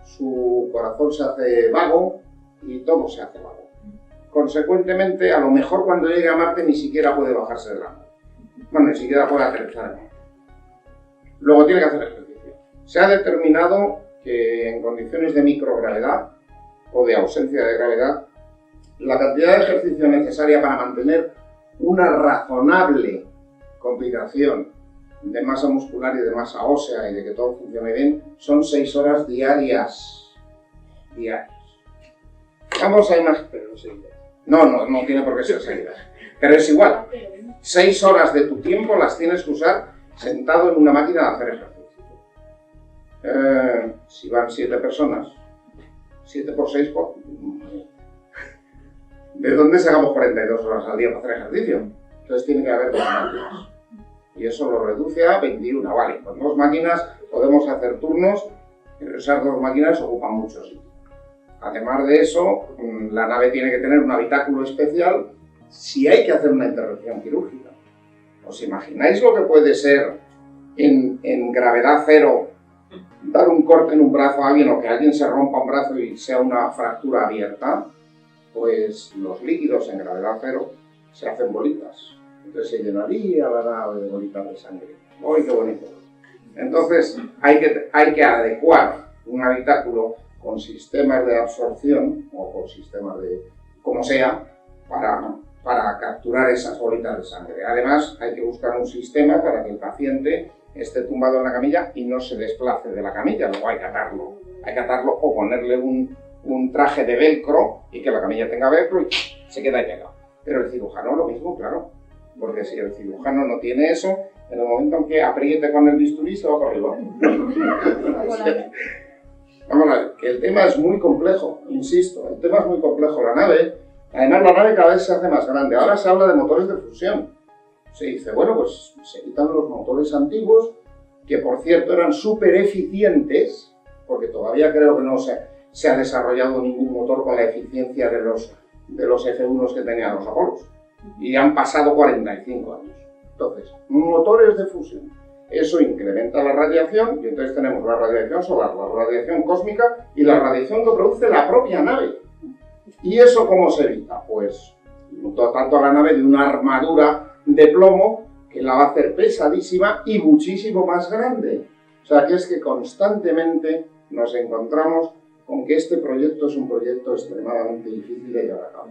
su corazón se hace vago y todo se hace vago. Consecuentemente, a lo mejor cuando llegue a Marte ni siquiera puede bajarse de la nave. Bueno, ni siquiera puede aterrizar en Marte. Luego tiene que hacer ejercicio. Se ha determinado que en condiciones de microgravedad o de ausencia de gravedad, la cantidad de ejercicio necesaria para mantener una razonable combinación de masa muscular y de masa ósea y de que todo funcione bien son 6 horas diarias. Vamos a imaginar... Pero no seguidas. No tiene por qué ser seguidas. Pero es igual. 6 horas de tu tiempo las tienes que usar sentado en una máquina de hacer ejercicio. Si van 7 personas, 7 por 6, ¿de dónde sacamos 42 horas al día para hacer ejercicio? Entonces tiene que haber 2 máquinas. Y eso lo reduce a 21, vale. Con 2 máquinas podemos hacer turnos, pero esas 2 máquinas ocupan mucho sitio. Además de eso, la nave tiene que tener un habitáculo especial si hay que hacer una intervención quirúrgica. ¿Os imagináis lo que puede ser en gravedad cero dar un corte en un brazo a alguien o que alguien se rompa un brazo y sea una fractura abierta? Pues los líquidos en gravedad cero se hacen bolitas. Entonces se llenaría la nave de bolitas de sangre. ¡Uy, qué bonito! Entonces hay que adecuar un habitáculo con sistemas de absorción o con sistemas de, como sea, para capturar esas bolitas de sangre. Además, hay que buscar un sistema para que el paciente esté tumbado en la camilla y no se desplace de la camilla. Luego hay que atarlo. Hay que atarlo o ponerle un traje de velcro y que la camilla tenga velcro y se queda ahí pegado. Pero el cirujano lo mismo, claro. Porque si el cirujano no tiene eso, en el momento en que apriete con el bisturí se va por arriba. Vamos a ver, que el tema es muy complejo, insisto, el tema es muy complejo. La nave, además la nave cada vez se hace más grande. Ahora se habla de motores de fusión. Se dice, bueno, pues se quitan los motores antiguos, que por cierto eran súper eficientes, porque todavía creo que no se ha desarrollado ningún motor con la eficiencia de los F1 que tenían los Apolos. Y han pasado 45 años. Entonces, motores de fusión. Eso incrementa la radiación y entonces tenemos la radiación solar, la radiación cósmica y la radiación que produce la propia nave. ¿Y eso cómo se evita? Pues tanto a la nave de una armadura de plomo que la va a hacer pesadísima y muchísimo más grande. O sea que es que constantemente nos encontramos con que este proyecto es un proyecto extremadamente difícil de llevar a cabo.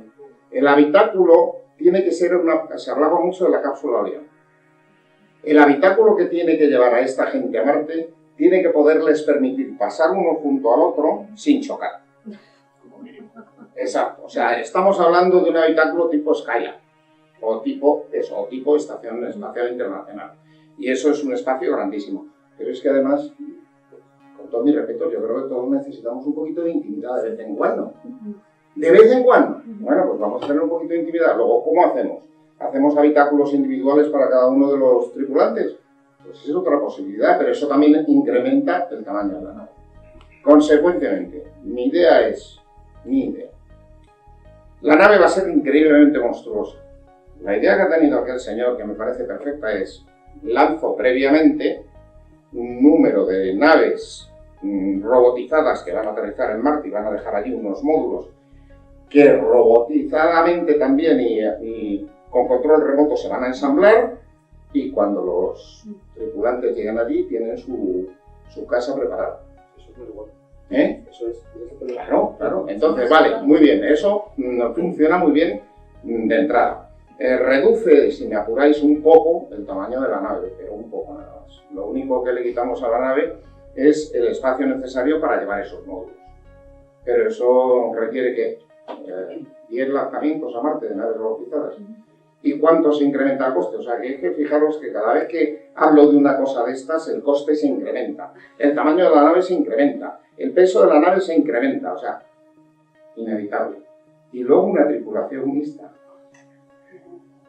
El habitáculo tiene que ser se hablaba mucho de la cápsula Orión. El habitáculo que tiene que llevar a esta gente a Marte tiene que poderles permitir pasar uno junto al otro sin chocar. Exacto. O sea, estamos hablando de un habitáculo tipo Skylab o tipo Estación Espacial Internacional. Y eso es un espacio grandísimo. Pero es que además, con todo mi respeto, yo creo que todos necesitamos un poquito de intimidad de vez en cuando. ¿De vez en cuando? Bueno, pues vamos a tener un poquito de intimidad. Luego, ¿cómo hacemos? ¿Hacemos habitáculos individuales para cada uno de los tripulantes? Pues es otra posibilidad, pero eso también incrementa el tamaño de la nave. Consecuentemente, mi idea. La nave va a ser increíblemente monstruosa. La idea que ha tenido aquel señor, que me parece perfecta, es lanzo previamente un número de naves robotizadas que van a aterrizar en Marte y van a dejar allí unos módulos que robotizadamente también y con control remoto se van a ensamblar y cuando los tripulantes llegan allí tienen su casa preparada. Eso es muy bueno. Eso es. Claro. Entonces, vale, muy bien. Eso funciona muy bien de entrada. Reduce, si me apuráis, un poco el tamaño de la nave, pero un poco nada más. Lo único que le quitamos a la nave es el espacio necesario para llevar esos módulos. Pero eso requiere que 10 lanzamientos a Marte de naves robotizadas. ¿Y cuánto se incrementa el coste? O sea, que es que fijaros que cada vez que hablo de una cosa de estas, el coste se incrementa. El tamaño de la nave se incrementa. El peso de la nave se incrementa. O sea, inevitable. Y luego una tripulación mixta.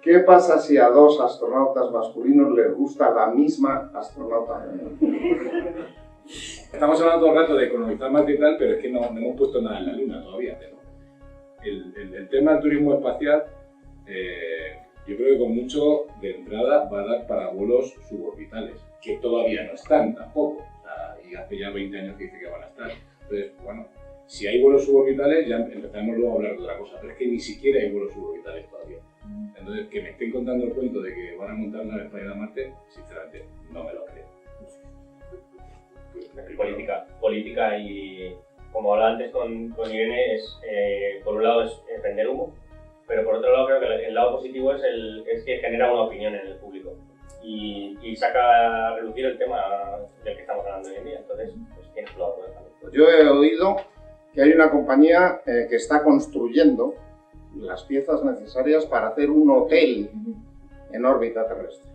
¿Qué pasa si a 2 astronautas masculinos les gusta la misma astronauta femenina? Estamos hablando todo el rato de colonizar Marte y tal, pero es que no hemos puesto nada en la Luna todavía. Pero el tema del turismo espacial, yo creo que con mucho de entrada va a dar para vuelos suborbitales, que todavía no están tampoco. O sea, y hace ya 20 años que dice que van a estar. Entonces, bueno, si hay vuelos suborbitales ya empezamos luego a hablar de otra cosa, pero es que ni siquiera hay vuelos suborbitales todavía. Entonces, que me estén contando el cuento de que van a montar naves para ir a Marte, sinceramente, no me lo creo. Política y, como hablaba antes con Irene, por un lado es vender humo, pero por otro lado creo que el lado positivo es que genera una opinión en el público y saca a relucir el tema del que estamos hablando hoy en día. Entonces, pues tienes tu lado también. Pues yo he oído que hay una compañía que está construyendo las piezas necesarias para hacer un hotel en órbita terrestre.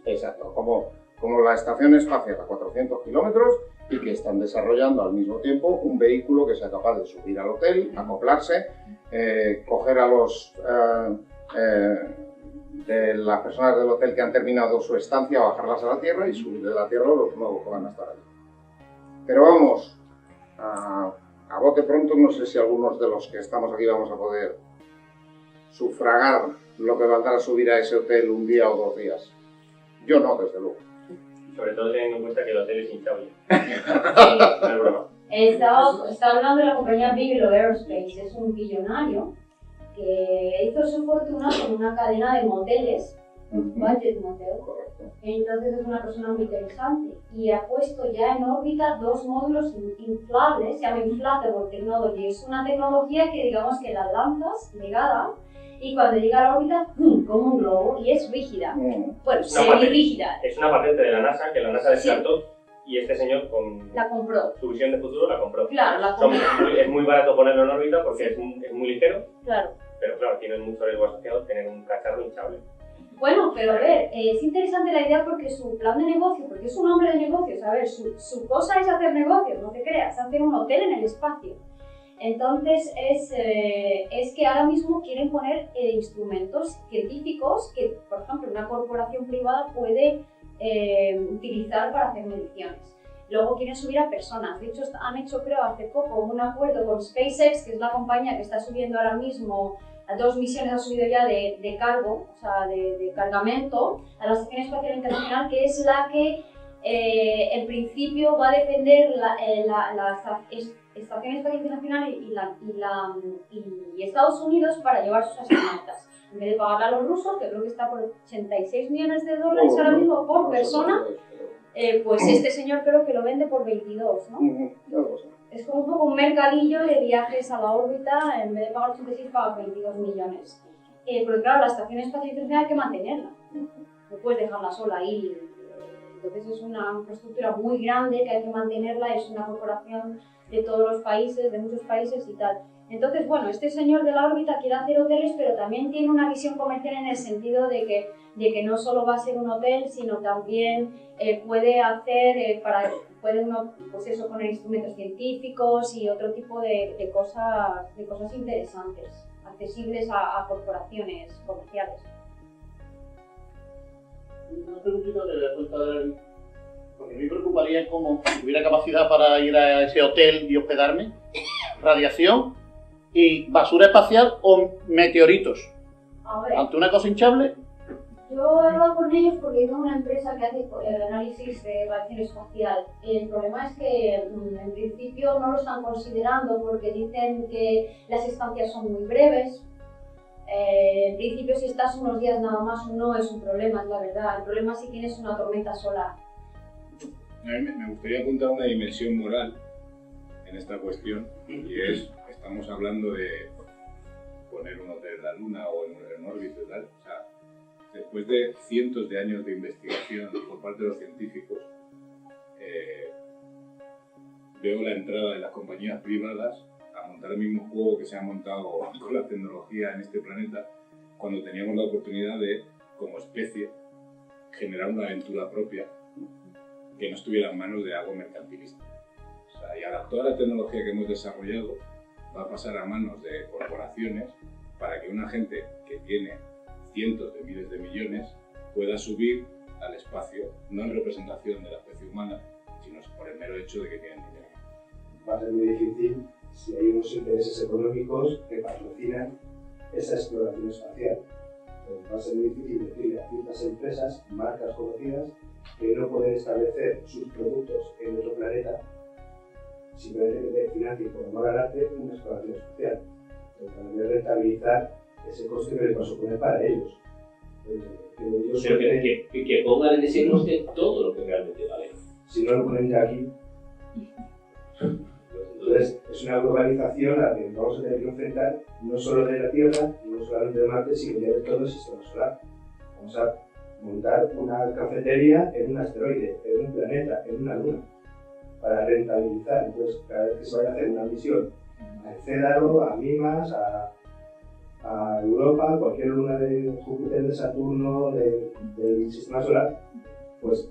Exacto, como la estación espacial a 400 kilómetros y que están desarrollando al mismo tiempo un vehículo que sea capaz de subir al hotel, acoplarse, coger a de las personas del hotel que han terminado su estancia, bajarlas a la Tierra y subir de la Tierra los nuevos que van a estar allí. Pero vamos, a bote pronto, no sé si algunos de los que estamos aquí vamos a poder sufragar lo que valdrá subir a ese hotel un día o 2 días. Yo no, desde luego. Sobre todo teniendo en cuenta que el hotel es hinchable. No es broma. Está hablando de la compañía Bigelow Aerospace, es un billonario que hizo su fortuna con una cadena de moteles Budget Motel. Entonces es una persona muy interesante y ha puesto ya en órbita 2 módulos inflables, se llama Inflatable Technology. Es una tecnología que digamos que la lanzas ligada y cuando llega a la órbita, ¡pum!, como un globo y es rígida. Bueno, semi-rígida. Es una patente de la NASA que la NASA descartó y este señor con la compró. Su visión de futuro la compró. Claro, la compró. Es muy barato ponerlo en órbita porque es muy ligero. Claro. Pero claro, tiene mucho riesgo asociado tener un cacharro hinchable. Bueno, pero a ver, es interesante la idea porque su plan de negocio, porque es un hombre de negocios, a ver, su cosa es hacer negocios, no te creas, hacer un hotel en el espacio. Entonces es que ahora mismo quieren poner instrumentos científicos que, por ejemplo, una corporación privada puede utilizar para hacer mediciones. Luego quieren subir a personas. De hecho, han hecho, creo, hace poco un acuerdo con SpaceX, que es la compañía que está subiendo ahora mismo a 2 misiones, ha subido ya de cargo, o sea, de cargamento, a la Estación Espacial Internacional, que es la que en principio va a defender la Estación Espacial Internacional y Estados Unidos para llevar sus astronautas. En vez de pagarle a los rusos, que creo que está por $86 millones ahora mismo por persona, pues este señor creo que lo vende por 22, ¿no? Es como un poco un mercadillo de viajes a la órbita, en vez de pagar 86 pagas 22 millones. Porque claro, la Estación Espacial Internacional hay que mantenerla, no puedes dejarla sola ahí. Entonces es una infraestructura muy grande que hay que mantenerla, es una corporación de todos los países, de muchos países y tal. Entonces, bueno, este señor de la órbita quiere hacer hoteles, pero también tiene una visión comercial en el sentido de que no solo va a ser un hotel, sino también puede hacer, puede uno, pues eso, poner instrumentos científicos y otro tipo de cosas interesantes, accesibles a corporaciones comerciales. Una preguntita de la cuenta del... Porque me preocuparía es cómo si tuviera capacidad para ir a ese hotel y hospedarme, radiación y basura espacial o meteoritos. A ver, ante una cosa hinchable. yo he hablado con ellos porque tengo una empresa que hace análisis de radiación espacial. El problema es que en principio no lo están considerando porque dicen que las estancias son muy breves. En principio, si estás unos días nada más no es un problema, es la verdad. El problema es si tienes una tormenta solar. A mí me gustaría apuntar una dimensión moral en esta cuestión, y es, estamos hablando de poner un hotel en la Luna o en órbita y tal. O sea, después de cientos de años de investigación por parte de los científicos, veo la entrada de las compañías privadas a montar el mismo juego que se ha montado con la tecnología en este planeta, cuando teníamos la oportunidad de, como especie, generar una aventura propia que no estuviera en manos de algo mercantilista. O sea, y ahora toda la tecnología que hemos desarrollado va a pasar a manos de corporaciones para que una gente que tiene cientos de miles de millones pueda subir al espacio, no en representación de la especie humana, sino por el mero hecho de que tienen dinero. Va a ser muy difícil si hay unos intereses económicos que patrocinan esa exploración espacial. Va a ser muy difícil decirle a ciertas empresas, marcas conocidas, que no pueden establecer sus productos en otro planeta simplemente que te financien por amor al arte una exploración espacial. Para rentabilizar ese coste que les va a suponer para ellos. Pero que pongan en ese coste todo lo que realmente vale. Si no lo ponen ya aquí. Entonces, es una globalización a la que vamos a tener que enfrentar no solo de la Tierra, no solamente de Marte, sino ya de todo el sistema solar. Vamos a montar una cafetería en un asteroide, en un planeta, en una luna, para rentabilizar. Entonces, cada vez que se vaya a hacer una misión a Encédaro, a Mimas, a Europa, cualquier luna de Júpiter, de Saturno, del sistema solar, pues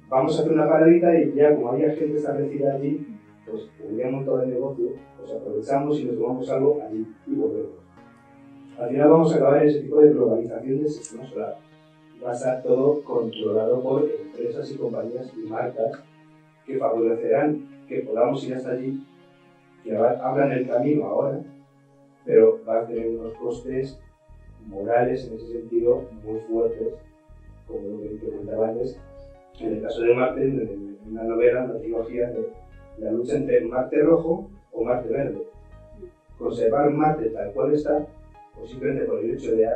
vamos a hacer una paradita y ya como había gente establecida allí, pues tendríamos todo el negocio, pues aprovechamos y nos tomamos algo allí y volvemos. Al final vamos a acabar en ese tipo de globalización del sistema solar. Va a estar todo controlado por empresas y compañías y marcas que favorecerán que podamos ir hasta allí, que abran el camino ahora, pero va a tener unos costes morales en ese sentido muy fuertes, como lo que te comentaba antes. En el caso de Marte, en una novela, una trilogía de la lucha entre Marte rojo o Marte verde. Conservar Marte tal cual está, o simplemente por el hecho de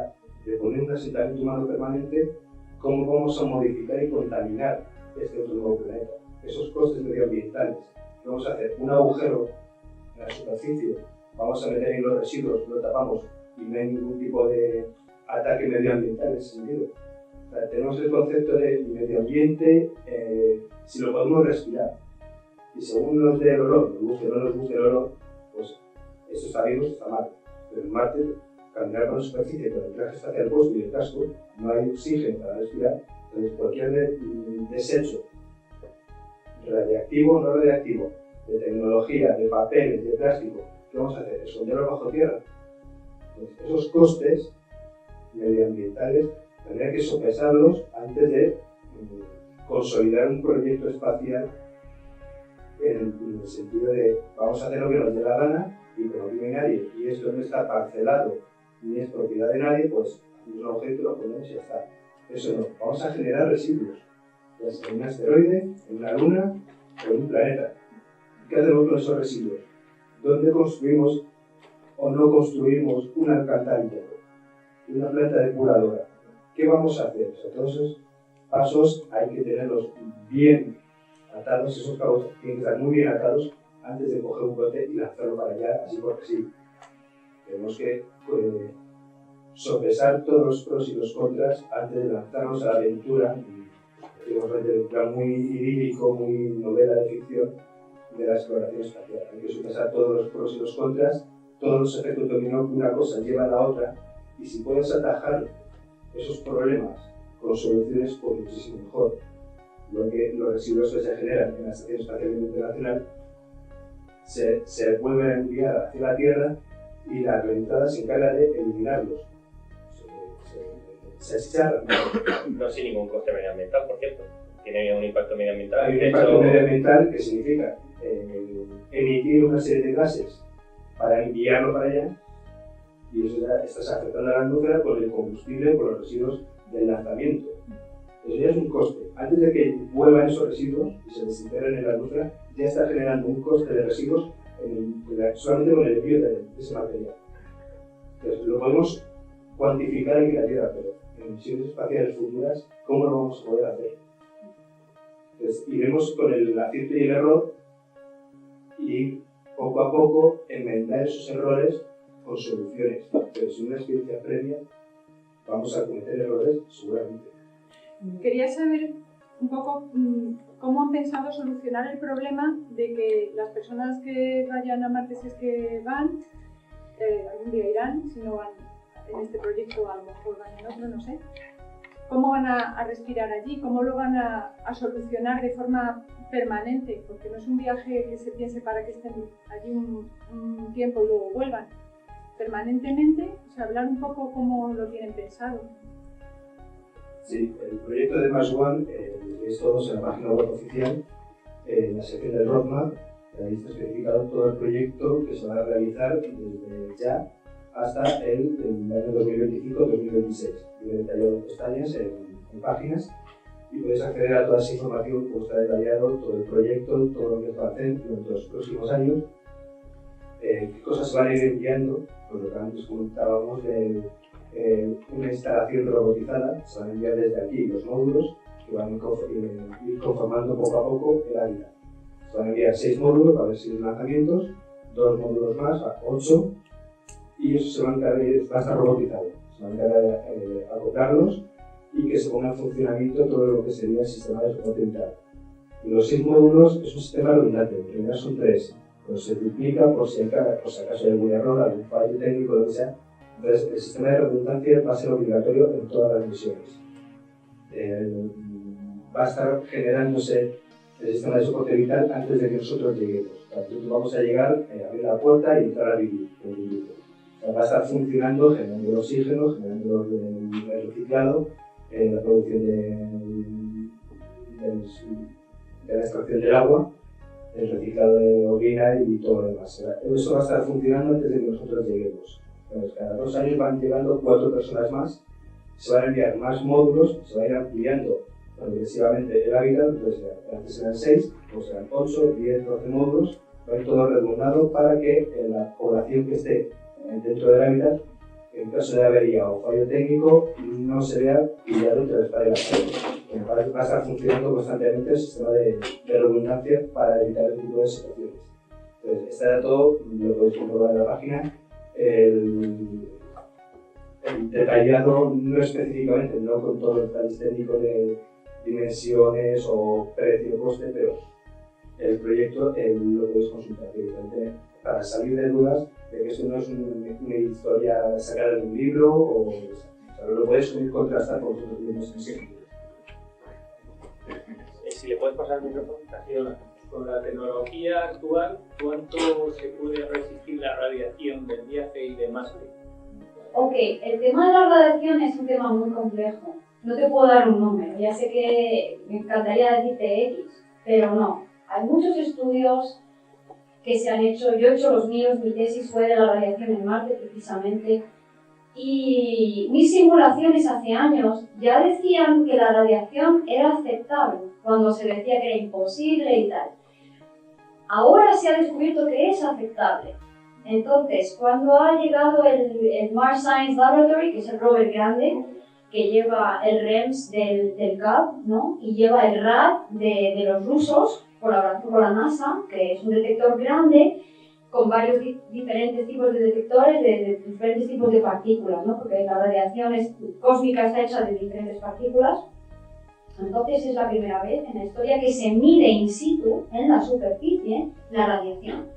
de poner un asentamiento humano permanente, ¿cómo vamos a modificar y contaminar este otro nuevo planeta? Esos costes medioambientales. ¿Qué vamos a hacer? Un agujero en la superficie, vamos a meter ahí los residuos, lo tapamos y no hay ningún tipo de ataque medioambiental en ese sentido. O sea, tenemos el concepto de medio ambiente, si lo podemos respirar. Y según nos dé el olor, nos guste o no nos guste el olor, pues eso sabemos que está mal. Pero en Marte, caminar por la superficie con el traje espacial puesto y el casco, no hay oxígeno para respirar. Entonces, cualquier desecho, radiactivo o no radiactivo, de tecnología, de papeles, de plástico, ¿qué vamos a hacer? ¿Esconderlo bajo tierra? Entonces, esos costes medioambientales tendría que sopesarlos antes de consolidar un proyecto espacial en el sentido de vamos a hacer lo que nos dé la gana y como no hay nadie y esto no está parcelado ni es propiedad de nadie, pues hacemos un objeto, lo ponemos y ya está. Eso no, vamos a generar residuos, ya sea en un asteroide, en una luna o en un planeta. ¿Qué hacemos con esos residuos? ¿Dónde construimos o no construimos un alcantarillado, una planta depuradora? ¿Qué vamos a hacer? O sea, todos esos pasos hay que tenerlos bien atados, esos cabos tienen que estar muy bien atados antes de coger un bote y lanzarlo para allá, así porque sí. Tenemos que sopesar todos los pros y los contras antes de lanzarnos a la aventura, un plan muy idílico, muy novela de ficción de la exploración espacial. Hay que sopesar todos los pros y los contras, todos los efectos dominó que una cosa lleva a la otra, y si puedes atajar esos problemas con soluciones, pues muchísimo mejor. Igual que los residuos que se generan en la Estación Espacial Internacional se vuelven a enviar hacia la Tierra y la reentrada se encarga de eliminarlos. Se achicharran. No sin ningún coste medioambiental, por cierto. Tiene un impacto medioambiental. Hay un impacto medioambiental que significa emitir una serie de gases para enviarlo para allá, y eso ya estás afectando a la atmósfera por el combustible, por los residuos del lanzamiento. Eso ya es un coste. Antes de que vuelvan esos residuos y se desintegren en la atmósfera, ya está generando un coste de residuos solamente con el envío de ese material. Entonces, lo podemos cuantificar en la Tierra, pero en misiones espaciales futuras, ¿cómo lo vamos a poder hacer? Entonces, iremos con el acierto y el error y poco a poco enmendar esos errores con soluciones. Pero sin una experiencia previa, vamos a cometer errores seguramente. Quería saber un poco cómo han pensado solucionar el problema de que las personas que vayan a Marte, si es que van, algún día irán, si no van en este proyecto, a lo mejor van en otro, no sé. ¿Cómo van a respirar allí? ¿Cómo lo van a solucionar de forma permanente? Porque no es un viaje que se piense para que estén allí un tiempo y luego vuelvan. Permanentemente, o sea, hablar un poco cómo lo tienen pensado. Sí, el proyecto de Mars One es todos en la página web oficial, en la sección del roadmap, ahí está especificado todo el proyecto que se va a realizar desde ya hasta el año 2025-2026. Viene detallado en pestañas, en páginas, y podéis acceder a toda esa información, como está detallado todo el proyecto, todo lo que se va a hacer durante los próximos años, qué cosas se van a ir enviando, pues lo que antes comentábamos de una instalación robotizada, se van a enviar desde aquí los módulos que van a ir conformando poco a poco el hábitat. Se van a enviar 6 módulos, va a haber 6 lanzamientos, 2 módulos más, 8, y eso se va a estar robotizado. Se van a encargar de acoplarlos y que se ponga en funcionamiento todo lo que sería el sistema de soporte vital. Y los 6 módulos es un sistema redundante, en realidad son 3, pero se duplica por si acaso hay algún error, algún fallo técnico, lo que sea. Entonces, el sistema de redundancia va a ser obligatorio en todas las misiones. Va a estar generándose el sistema de soporte vital antes de que nosotros lleguemos. Nosotros vamos a llegar, abrir la puerta y entrar a vivir. Va a estar funcionando, generando el oxígeno, generando el reciclado, la producción de la extracción del agua, el reciclado de orina y todo lo demás. Eso va a estar funcionando antes de que nosotros lleguemos. Entonces, cada 2 años van llegando 4 personas más, se van a enviar más módulos, se va a ir ampliando progresivamente el hábitat. Entonces, antes eran 6, pues serán 8, 10, 12 módulos, va a ir todo redundado para que la población que esté dentro del hábitat en caso de avería o fallo técnico no se vea pillado entre la espada y la pared. Va a estar funcionando constantemente el sistema de redundancia para evitar el tipo de situaciones. Entonces, este dato lo podéis comprobar en la página. El detallado, no específicamente, no con todos los detalles técnicos de dimensiones o precio o coste, pero el proyecto lo podéis consultar directamente para salir de dudas de que esto no es una historia sacada de un libro o sea, lo podéis contrastar con vosotros mismos en sí. Si le puedes pasar el micrófono. Con la tecnología actual, ¿cuánto se puede resistir la radiación del viaje y de Marte? Ok, el tema de la radiación es un tema muy complejo. No te puedo dar un número, ya sé que me encantaría decirte X, pero no. Hay muchos estudios que se han hecho, yo he hecho los míos, mi tesis fue de la radiación en Marte precisamente, y mis simulaciones hace años ya decían que la radiación era aceptable, cuando se decía que era imposible y tal. Ahora se ha descubierto que es aceptable. Entonces, cuando ha llegado el Mars Science Laboratory, que es el rover grande, que lleva el REMS del CAP, ¿no? Y lleva el RAD de los rusos, colaboración con la NASA, que es un detector grande, con varios diferentes tipos de detectores de diferentes tipos de partículas, ¿no? Porque la radiación cósmica está hecha de diferentes partículas. Entonces es la primera vez en la historia que se mide in situ, en la superficie, la radiación.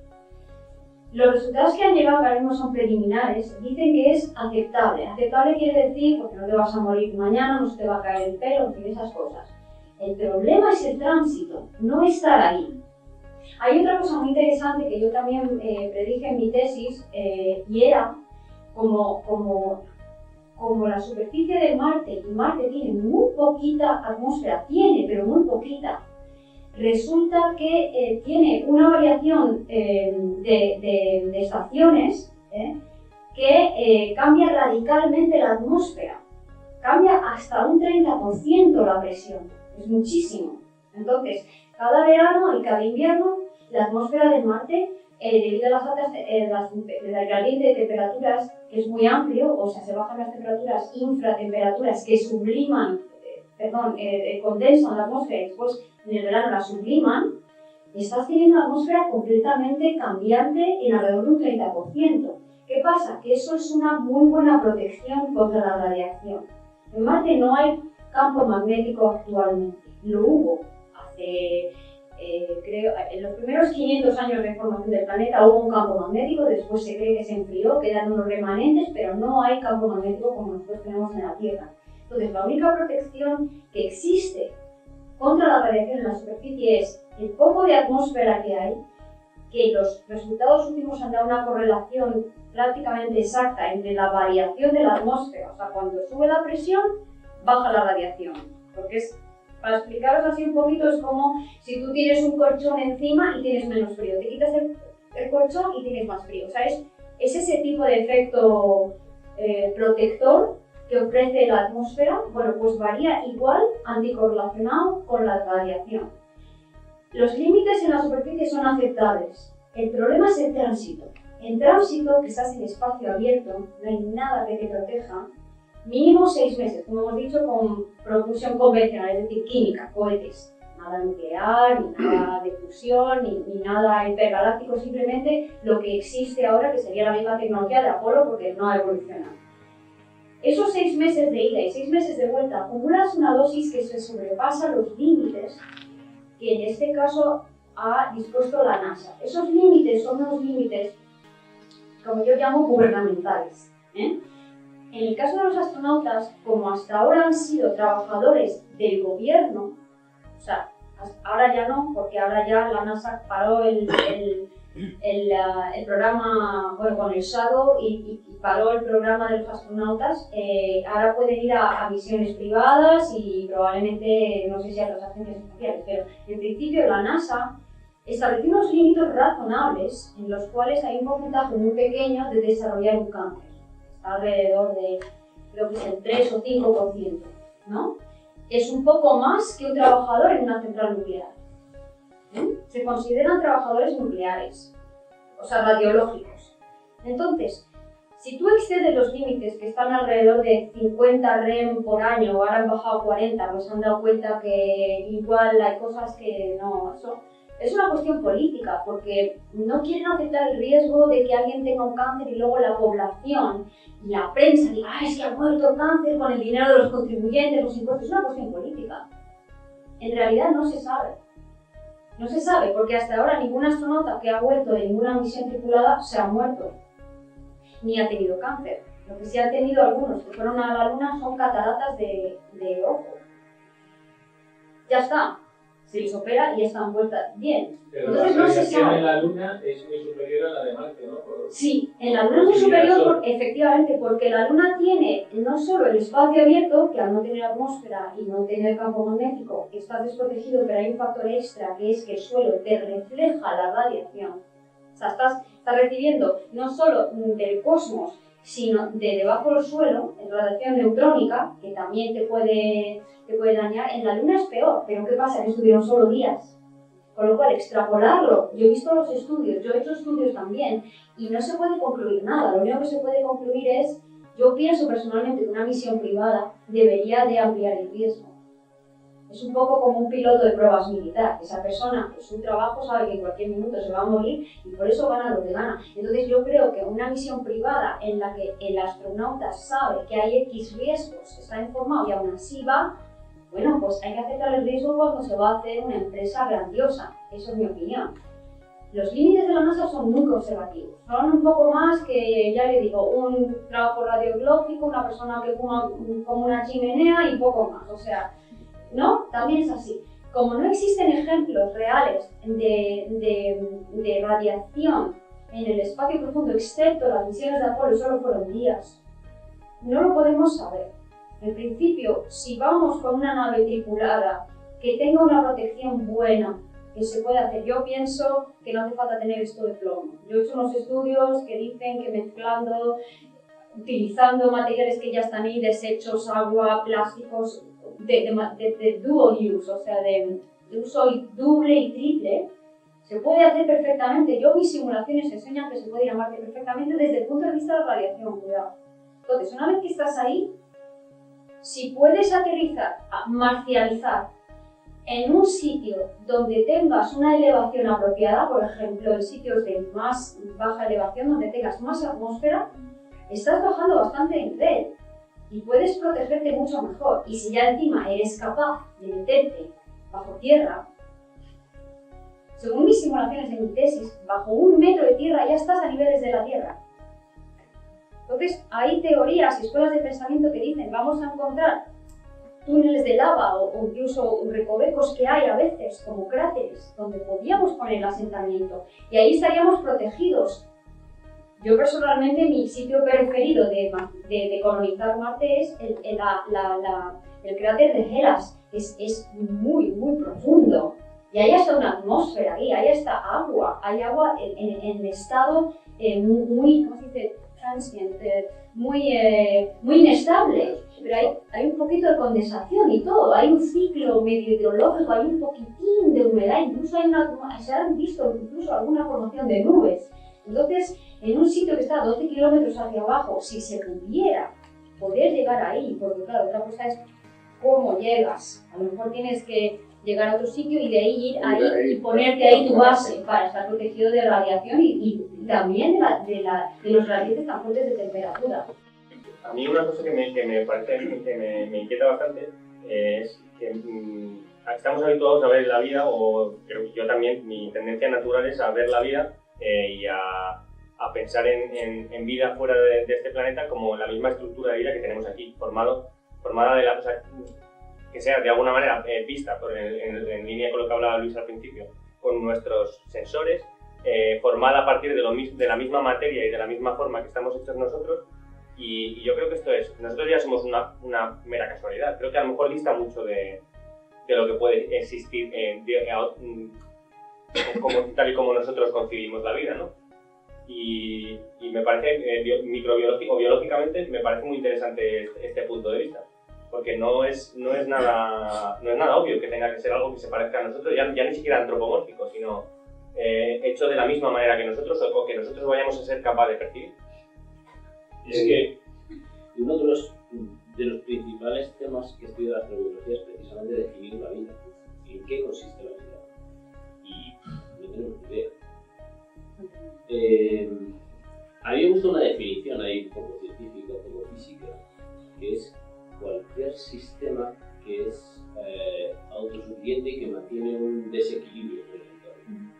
Los resultados que han llegado, que ahora mismo son preliminares, dicen que es aceptable. Aceptable quiere decir, porque no te vas a morir mañana, no se te va a caer el pelo, en fin, esas cosas. El problema es el tránsito, no estar ahí. Hay otra cosa muy interesante que yo también predije en mi tesis, y era como la superficie de Marte, y Marte tiene muy poquita atmósfera, pero muy poquita, resulta que tiene una variación de estaciones que cambia radicalmente la atmósfera, cambia hasta un 30% la presión, es muchísimo. Entonces, cada verano y cada invierno, la atmósfera de Marte, debido a las altas, el gradiente de temperaturas, que es muy amplio, o sea, se bajan las temperaturas infratemperaturas que condensan la atmósfera y después en el verano la subliman, estás teniendo una atmósfera completamente cambiante en alrededor de un 30%. ¿Qué pasa? Que eso es una muy buena protección contra la radiación. En Marte no hay campo magnético actualmente, lo hubo hace... creo, en los primeros 500 años de formación del planeta hubo un campo magnético, después se cree que se enfrió, quedan unos remanentes, pero no hay campo magnético como nosotros tenemos en la Tierra. Entonces, la única protección que existe contra la radiación en la superficie es el poco de atmósfera que hay, que los resultados últimos han dado una correlación prácticamente exacta entre la variación de la atmósfera, o sea, cuando sube la presión, baja la radiación, porque es... Para explicaros así un poquito, es como si tú tienes un colchón encima y tienes menos frío. Te quitas el colchón y tienes más frío. O sea, es ese tipo de efecto protector que ofrece la atmósfera. Bueno, pues varía igual, anticorrelacionado con la radiación. Los límites en la superficie son aceptables. El problema es el tránsito. En tránsito, que estás en espacio abierto, no hay nada que te proteja. Mínimo 6 meses, como hemos dicho, con propulsión convencional, es decir, química, cohetes. Nada nuclear, ni nada de fusión, ni nada intergaláctico, simplemente lo que existe ahora, que sería la misma tecnología de Apolo, porque no ha evolucionado. Esos 6 meses de ida y 6 meses de vuelta acumulas una dosis que se sobrepasa los límites que en este caso ha dispuesto la NASA. Esos límites son unos límites, como yo llamo, gubernamentales. En el caso de los astronautas, como hasta ahora han sido trabajadores del gobierno, o sea, ahora ya no, porque ahora ya la NASA paró el programa, bueno, con el Shadow y paró el programa de los astronautas, ahora pueden ir a misiones privadas y probablemente, no sé si a las agencias espaciales, pero en principio la NASA estableció unos límites razonables en los cuales hay un porcentaje muy pequeño de desarrollar un cáncer. Alrededor de, creo que es el 3 o 5%, ¿no? Es un poco más que un trabajador en una central nuclear. Se consideran trabajadores nucleares, o sea, radiológicos. Entonces, Si tú excedes los límites que están alrededor de 50 REM por año, ahora han bajado 40, pues se han dado cuenta que igual hay cosas que no... Eso es una cuestión política, porque no quieren aceptar el riesgo de que alguien tenga un cáncer y luego la población y la prensa diga, es que ha muerto el cáncer con el dinero de los contribuyentes, los impuestos. Es una cuestión política. En realidad no se sabe. No se sabe, porque hasta ahora ningún astronauta que ha vuelto de ninguna misión tripulada se ha muerto, ni ha tenido cáncer. Lo que sí han tenido algunos que fueron a la Luna son cataratas de ojo. Ya está. Se les opera y ya están vueltas bien. Pero entonces la no se radiación sabe. en la Luna es muy superior a la de Marte, ¿no? Sí, en la Luna es muy superior, efectivamente, porque la Luna tiene no solo el espacio abierto, que al no tener atmósfera y no tener campo magnético, estás desprotegido, pero hay un factor extra, que es que el suelo te refleja la radiación. O sea, estás recibiendo no solo del cosmos, sino de debajo del suelo, en radiación neutrónica, que también te puede dañar. En la Luna es peor, pero ¿qué pasa? Que estuvieron solo días. Con lo cual, extrapolarlo, yo he visto los estudios, yo he hecho estudios también, y no se puede concluir nada. Lo único que se puede concluir es, yo pienso personalmente que una misión privada debería de ampliar el riesgo. Es un poco como un piloto de pruebas militar. Esa persona, pues su trabajo sabe que en cualquier minuto se va a morir y por eso gana lo que gana. Entonces yo creo que una misión privada en la que el astronauta sabe que hay X riesgos, está informado y aún así va, bueno, pues hay que aceptar el riesgo cuando se va a hacer una empresa grandiosa. Eso es mi opinión. Los límites de la NASA son muy conservativos. Son un poco más que, ya le digo, un trabajo radiológico, una persona que fuma como una chimenea y poco más. O sea, ¿no? También es así. Como no existen ejemplos reales de radiación en el espacio profundo, excepto las misiones de Apolo, solo fueron días, no lo podemos saber. En principio, si vamos con una nave tripulada que tenga una protección buena, que se puede hacer, yo pienso que no hace falta tener esto de plomo. Yo he hecho unos estudios que dicen que mezclando, utilizando materiales que ya están ahí, desechos, agua, plásticos, de dual use, o sea, de uso doble y triple, se puede hacer perfectamente. Yo mis simulaciones enseñan que se puede ir a Marte perfectamente desde el punto de vista de la radiación, cuidado. Entonces, una vez que estás ahí, si puedes aterrizar, marcializar, en un sitio donde tengas una elevación apropiada, por ejemplo, en sitios de más baja elevación, donde tengas más atmósfera, estás bajando bastante de nivel y puedes protegerte mucho mejor. Y si ya encima eres capaz de meterte bajo tierra, según mis simulaciones en mi tesis, bajo 1 metro de tierra ya estás a niveles de la Tierra. Entonces, hay teorías y escuelas de pensamiento que dicen vamos a encontrar túneles de lava o incluso recovecos que hay a veces, como cráteres, donde podíamos poner el asentamiento y ahí estaríamos protegidos. Yo personalmente, mi sitio preferido de colonizar Marte es el cráter de Hellas. Es muy, muy profundo. Y ahí está una atmósfera, ahí está agua. Hay agua en estado muy, ¿cómo se dice? Transient, muy inestable. Pero hay un poquito de condensación y todo. Hay un ciclo medio hidrológico, hay un poquitín de humedad. Incluso se han visto incluso alguna formación de nubes. Entonces, en un sitio que está a 12 kilómetros hacia abajo, si se pudiera poder llegar ahí, porque claro, otra cosa es cómo llegas. A lo mejor tienes que llegar a otro sitio y de ahí ir ahí y ponerte ahí tu base para estar protegido de radiación y también de los gradientes tan fuertes de temperatura. A mí una cosa que me parece que me inquieta bastante es que estamos habituados a ver la vida, o creo que yo también, mi tendencia natural es a ver la vida y a pensar en vida fuera de este planeta como la misma estructura de vida que tenemos aquí, formada de la, o sea, que sea de alguna manera vista en línea con lo que hablaba Luis al principio, con nuestros sensores, formada a partir de la misma materia y de la misma forma que estamos hechos nosotros. Y yo creo que esto es, nosotros ya somos una mera casualidad. Creo que a lo mejor dista mucho de lo que puede existir tal y como nosotros concibimos la vida, ¿no? Y me parece, biológicamente, me parece muy interesante este punto de vista. Porque no es nada obvio que tenga que ser algo que se parezca a nosotros, ya ni siquiera antropomórfico, sino hecho de la misma manera que nosotros, o que nosotros vayamos a ser capaces de percibir. Es que uno de los principales temas que estudia la astrobiología es precisamente definir la vida. ¿En qué consiste la vida? Y no tenemos ni idea. A mí me gusta una definición ahí un poco científica, un poco física, que es cualquier sistema que es autosuficiente y que mantiene un desequilibrio en el entorno.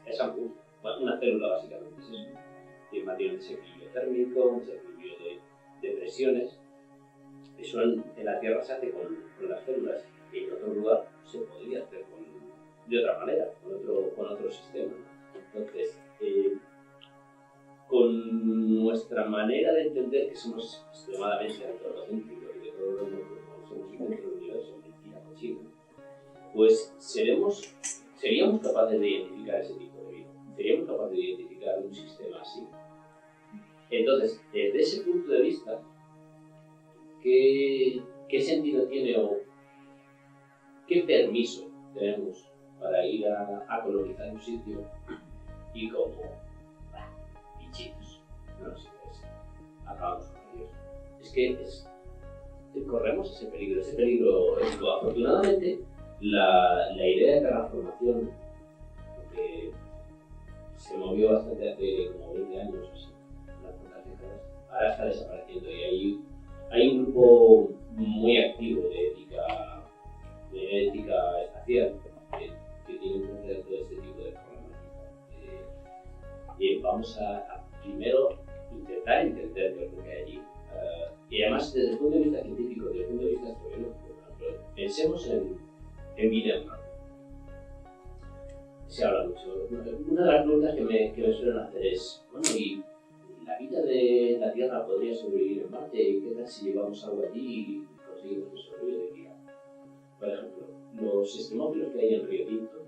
Esa me gusta. Bueno, una célula básicamente es eso, que mantiene un desequilibrio térmico, un desequilibrio de presiones. Eso en la Tierra se hace con las células y en otro lugar se podría hacer de otra manera, con otro sistema. Entonces, con nuestra manera de entender que somos extremadamente antropocéntricos y que todo lo que somos dentro del universo, mentira cochina, pues seríamos capaces de identificar ese tipo de vida. Seríamos capaces de identificar un sistema así. Entonces, desde ese punto de vista, ¿qué sentido tiene o qué permiso tenemos para ir a colonizar un sitio y como bichitos no nos interesa, acabamos con ellos? Es que corremos ese peligro es lo. Afortunadamente, la idea de terraformación, que se movió bastante hace como 20 años o así, unas cuantas décadas, ahora está desapareciendo y hay un grupo muy activo de ética espacial que tiene que entender todo este tipo de problemática. Vamos a primero intentar entender qué es lo que hay allí. Y además, desde el punto de vista científico, desde el punto de vista astrobiológico, pensemos en vida en Marte. Se habla mucho. Una de las preguntas que me suelen hacer es, bueno, ¿y la vida de la Tierra podría sobrevivir en Marte? ¿Qué tal si llevamos algo allí y conseguimos que sobreviva de vida? Por ejemplo, los extremófilos que hay en Río Tinto,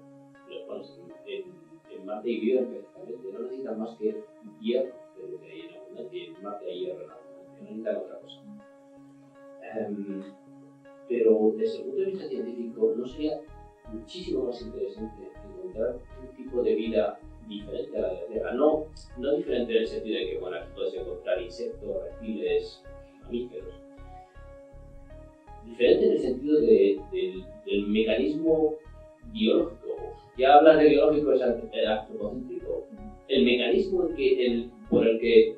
los pones en Marte y viven perfectamente. No necesitan más que hierro, de lo que hay en abundancia. En Marte hay hierro en abundancia, no necesitan otra cosa. Pero desde el punto de vista científico, ¿no sería muchísimo más interesante encontrar un tipo de vida diferente a la de la Tierra? No diferente en el sentido de que, bueno, puedes encontrar insectos, reptiles, mamíferos. Diferente en el sentido del mecanismo biológico. Ya hablar de biológico es antropocéntrico. El mecanismo por el que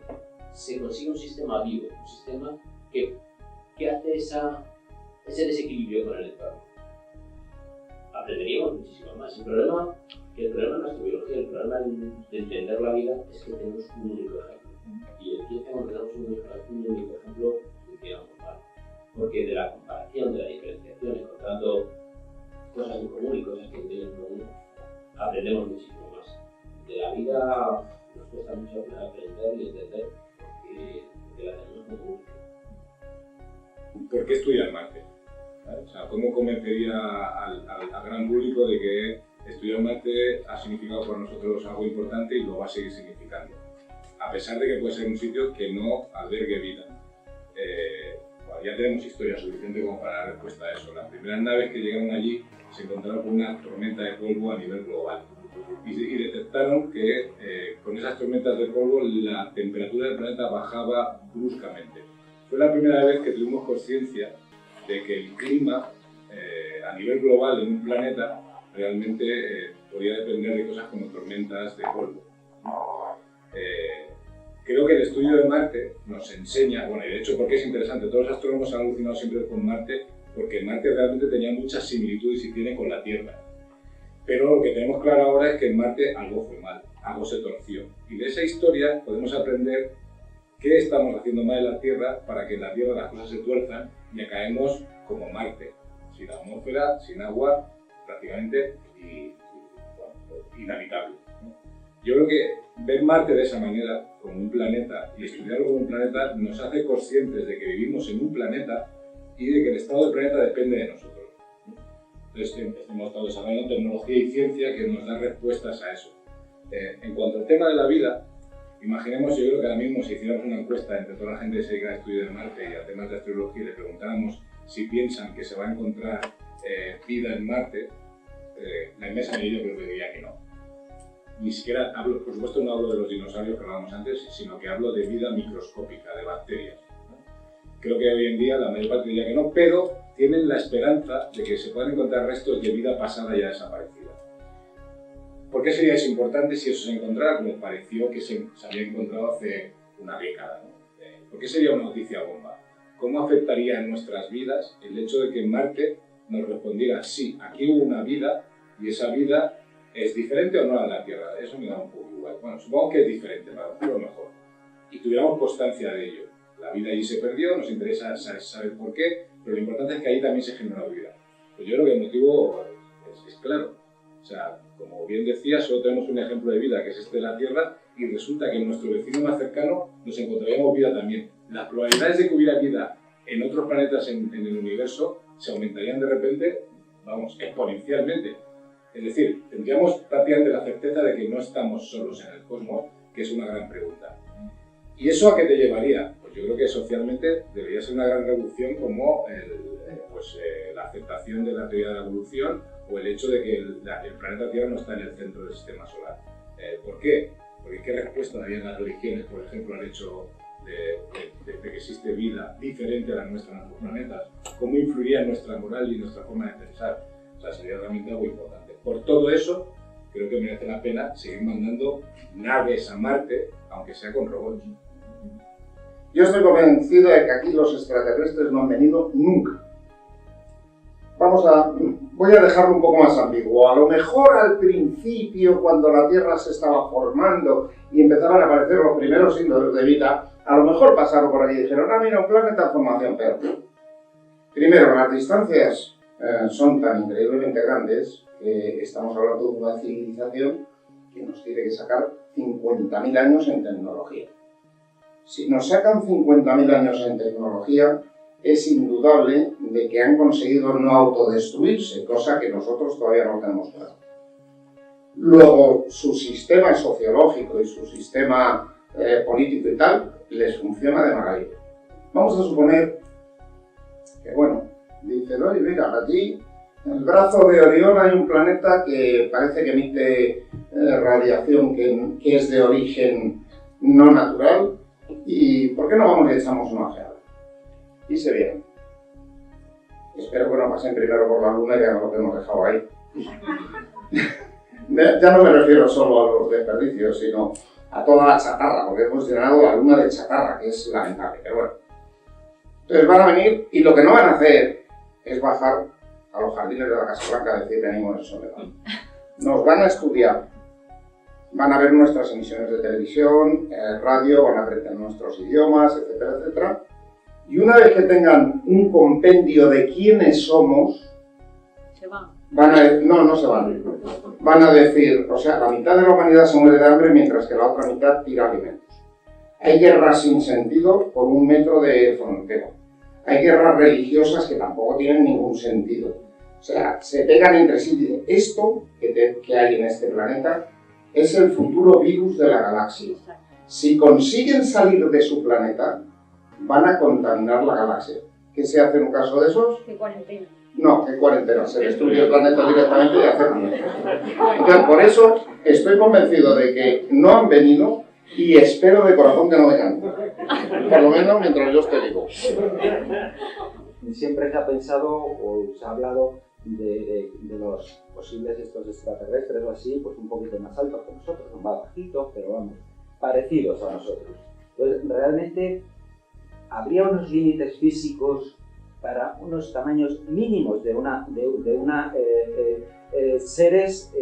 se consigue un sistema vivo, un sistema que hace ese desequilibrio con el entorno. Aprenderíamos muchísimo más. El problema en nuestra biología, el problema de entender la vida es que tenemos un único ejemplo. Y aquí cuando tenemos un único ejemplo, funcionamos mal. Porque de la comparación, de la diferenciación, encontrando cosas en común y cosas que no tienen en común, aprendemos muchísimo más. De la vida nos cuesta mucho aprender y entender porque la tenemos en común. ¿Por qué estudiar Marte? O sea, ¿cómo convencería al gran público de que estudiar Marte ha significado para nosotros algo importante y lo va a seguir significando? A pesar de que puede ser un sitio que no albergue vida. Bueno, ya tenemos historia suficiente como para dar respuesta a eso. Las primeras naves que llegaron allí se encontraron con una tormenta de polvo a nivel global y detectaron que con esas tormentas de polvo la temperatura del planeta bajaba bruscamente. Fue la primera vez que tuvimos conciencia de que el clima a nivel global en un planeta realmente podía depender de cosas como tormentas de polvo. Creo que el estudio de Marte nos enseña, bueno, y de hecho, ¿por qué es interesante? Todos los astrónomos han alucinado siempre con Marte porque Marte realmente tenía muchas similitudes y tiene con la Tierra. Pero lo que tenemos claro ahora es que en Marte algo fue mal, algo se torció. Y de esa historia podemos aprender qué estamos haciendo mal en la Tierra para que en la Tierra las cosas se tuerzan y acabemos como Marte, sin atmósfera, sin agua, prácticamente inhabitable. Yo creo que ver Marte de esa manera, como un planeta, y estudiarlo como un planeta, nos hace conscientes de que vivimos en un planeta y de que el estado del planeta depende de nosotros. Entonces, hemos estado desarrollando tecnología y ciencia que nos da respuestas a eso. En cuanto al tema de la vida, imaginemos, yo creo que ahora mismo si hiciéramos una encuesta entre toda la gente que se dedica a estudiar Marte y a temas de astrología y le preguntáramos si piensan que se va a encontrar vida en Marte, la inmensa mayoría creo que diría que no. ni siquiera hablo, por supuesto no hablo de los dinosaurios que hablábamos antes, sino que hablo de vida microscópica, de bacterias, ¿no? Creo que hoy en día la mayor parte diría que no, pero tienen la esperanza de que se puedan encontrar restos de vida pasada ya desaparecida. ¿Por qué sería eso importante si eso se encontrara como pareció que se había encontrado hace una década, ¿no? ¿Por qué sería una noticia bomba? ¿Cómo afectaría en nuestras vidas el hecho de que en Marte nos respondiera sí, aquí hubo una vida y esa vida es diferente o no a la de la Tierra? Eso me da un poco igual. Bueno, supongo que es diferente, para decirlo mejor. Y tuviéramos constancia de ello. La vida allí se perdió, nos interesa saber por qué, pero lo importante es que ahí también se generó vida. Pues yo creo que el motivo es claro. O sea, como bien decía, solo tenemos un ejemplo de vida, que es este de la Tierra, y resulta que en nuestro vecino más cercano nos encontraríamos vida también. Las probabilidades de que hubiera vida en otros planetas en el universo se aumentarían de repente, vamos, exponencialmente. Es decir, tendríamos prácticamente la certeza de que no estamos solos en el cosmos, que es una gran pregunta. ¿Y eso a qué te llevaría? Pues yo creo que socialmente debería ser una gran revolución como la aceptación de la teoría de la evolución o el hecho de que el planeta Tierra no está en el centro del sistema solar. ¿Por qué? Porque ¿qué respuesta darían las religiones, por ejemplo, al hecho de que existe vida diferente a la nuestra en otros planetas? ¿Cómo influiría en nuestra moral y nuestra forma de pensar? O sea, sería realmente algo importante. Por todo eso, creo que merece la pena seguir mandando naves a Marte, aunque sea con robots. Yo estoy convencido de que aquí los extraterrestres no han venido nunca. Voy a dejarlo un poco más ambiguo. A lo mejor al principio, cuando la Tierra se estaba formando y empezaban a aparecer los primeros signos de vida, a lo mejor pasaron por allí y dijeron, mira, un planeta en formación, pero primero, las distancias son tan increíblemente grandes que estamos hablando de una civilización que nos tiene que sacar 50.000 años en tecnología. Si nos sacan 50.000 años en tecnología, es indudable de que han conseguido no autodestruirse, cosa que nosotros todavía no tenemos claro. Luego, su sistema sociológico y su sistema político y tal, les funciona de maravilla. Vamos a suponer que, bueno, dicen, oye, mira, allí en el brazo de Orión hay un planeta que parece que emite radiación que es de origen no natural, y ¿por qué no vamos y echamos una ojeada? Y se vienen. Espero que no pasen primero por la Luna, ya no lo hemos dejado ahí. Ya no me refiero solo a los desperdicios, sino a toda la chatarra, porque hemos llenado la Luna de chatarra, que es lamentable, pero bueno. Entonces van a venir y lo que no van a hacer es bajar a los jardines de la Casa Blanca a decir venimos de soledad. Nos van a estudiar, van a ver nuestras emisiones de televisión, radio, van a aprender nuestros idiomas, etcétera, etcétera. Y una vez que tengan un compendio de quiénes somos, se van. No se van. Van a decir, o sea, la mitad de la humanidad se muere de hambre mientras que la otra mitad tira alimentos. Hay guerras sin sentido por 1 metro de frontera. Hay guerras religiosas que tampoco tienen ningún sentido. O sea, se pegan entre sí y dicen, esto que hay en este planeta es el futuro virus de la galaxia. Si consiguen salir de su planeta, van a contaminar la galaxia. ¿Qué se hace en un caso de esos? ¿Qué cuarentena? No, ¿qué cuarentena? Se destruye el planeta directamente y hacen. Entonces, por eso estoy convencido de que no han venido y espero de corazón que no vengan. Por lo menos mientras yo esté vivo. Siempre se ha pensado o se ha hablado de los posibles estos extraterrestres o así, pues un poquito más altos que nosotros, son más bajitos, pero vamos, parecidos a nosotros. Pues realmente habría unos límites físicos para unos tamaños mínimos de seres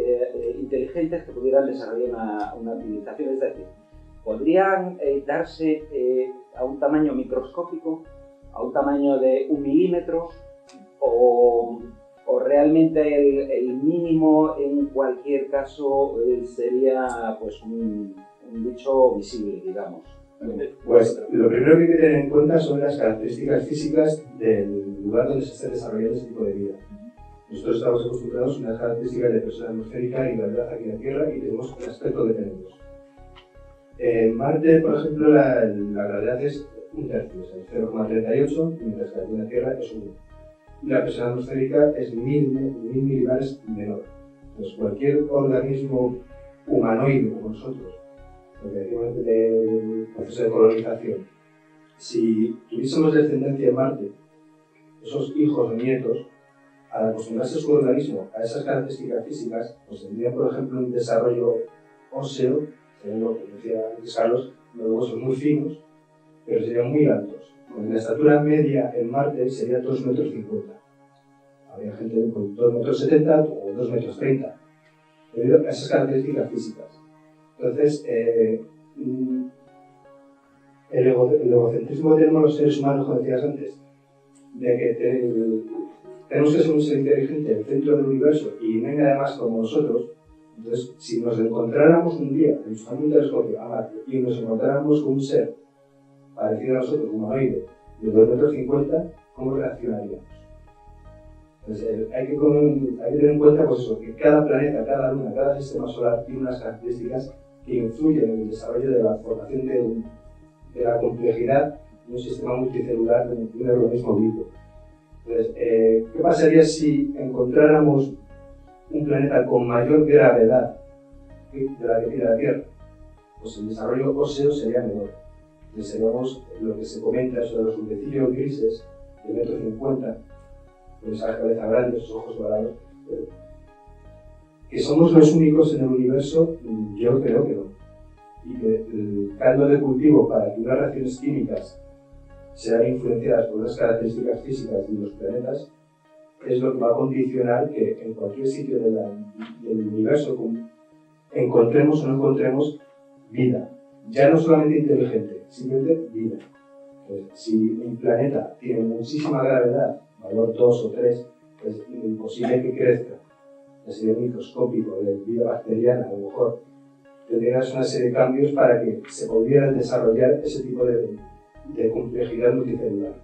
inteligentes que pudieran desarrollar una civilización. Es decir, podrían darse a un tamaño microscópico, a un tamaño de 1 milímetro, o realmente el mínimo en cualquier caso sería pues un bicho visible, digamos. Pues lo primero que hay que tener en cuenta son las características físicas del lugar donde se está desarrollando ese tipo de vida. Nosotros estamos acostumbrados a unas características de presión atmosférica y gravedad aquí en la Tierra y tenemos el aspecto que tenemos. En Marte, por ejemplo, la gravedad es 1/3, es 0,38, mientras que aquí en la Tierra es 1. La presión atmosférica es 1000 milibares menor. Entonces, cualquier organismo humanoide como nosotros, lo que decimos del proceso de colonización, si tuviésemos descendencia en Marte, esos hijos o nietos, al acostumbrarse su organismo a esas características físicas, pues tendrían, por ejemplo, un desarrollo óseo, como decía antes Carlos, los huesos muy finos, pero serían muy altos. La estatura media en Marte sería 2,50 metros. Habría gente de 2,70 metros o 2,30 metros, debido a esas características físicas. Entonces, el egocentrismo que tenemos los seres humanos, como decías antes, de que tenemos que ser un ser inteligente en el centro del universo y no hay nada más como nosotros. Entonces, si nos encontráramos un día usando un telescopio a Marte y nos encontráramos con un ser parecido a nosotros, humanoide, de 2,50 metros, ¿cómo reaccionaríamos? Entonces, hay que tener en cuenta pues eso, que cada planeta, cada luna, cada sistema solar tiene unas características que influyen en el desarrollo de la formación de la complejidad de un sistema multicelular de un organismo vivo. Entonces, ¿qué pasaría si encontráramos un planeta con mayor gravedad de la que tiene la Tierra? Pues el desarrollo óseo sería menor. Seríamos lo que se comenta, eso de los huevecillos grises de 1,50 metros, con esa cabeza grande, esos ojos dorados. ¿Que somos los únicos en el universo? Yo creo que no. Y que el caldo de cultivo para que unas reacciones químicas sean influenciadas por las características físicas de los planetas es lo que va a condicionar que en cualquier sitio del universo encontremos o no encontremos vida. Ya no solamente inteligente, simplemente vida. Pues, si un planeta tiene muchísima gravedad, valor 2 o 3, es imposible que crezca. Sería microscópico, de vida bacteriana, a lo mejor. Tendrías una serie de cambios para que se pudiera desarrollar ese tipo de complejidad multicelular.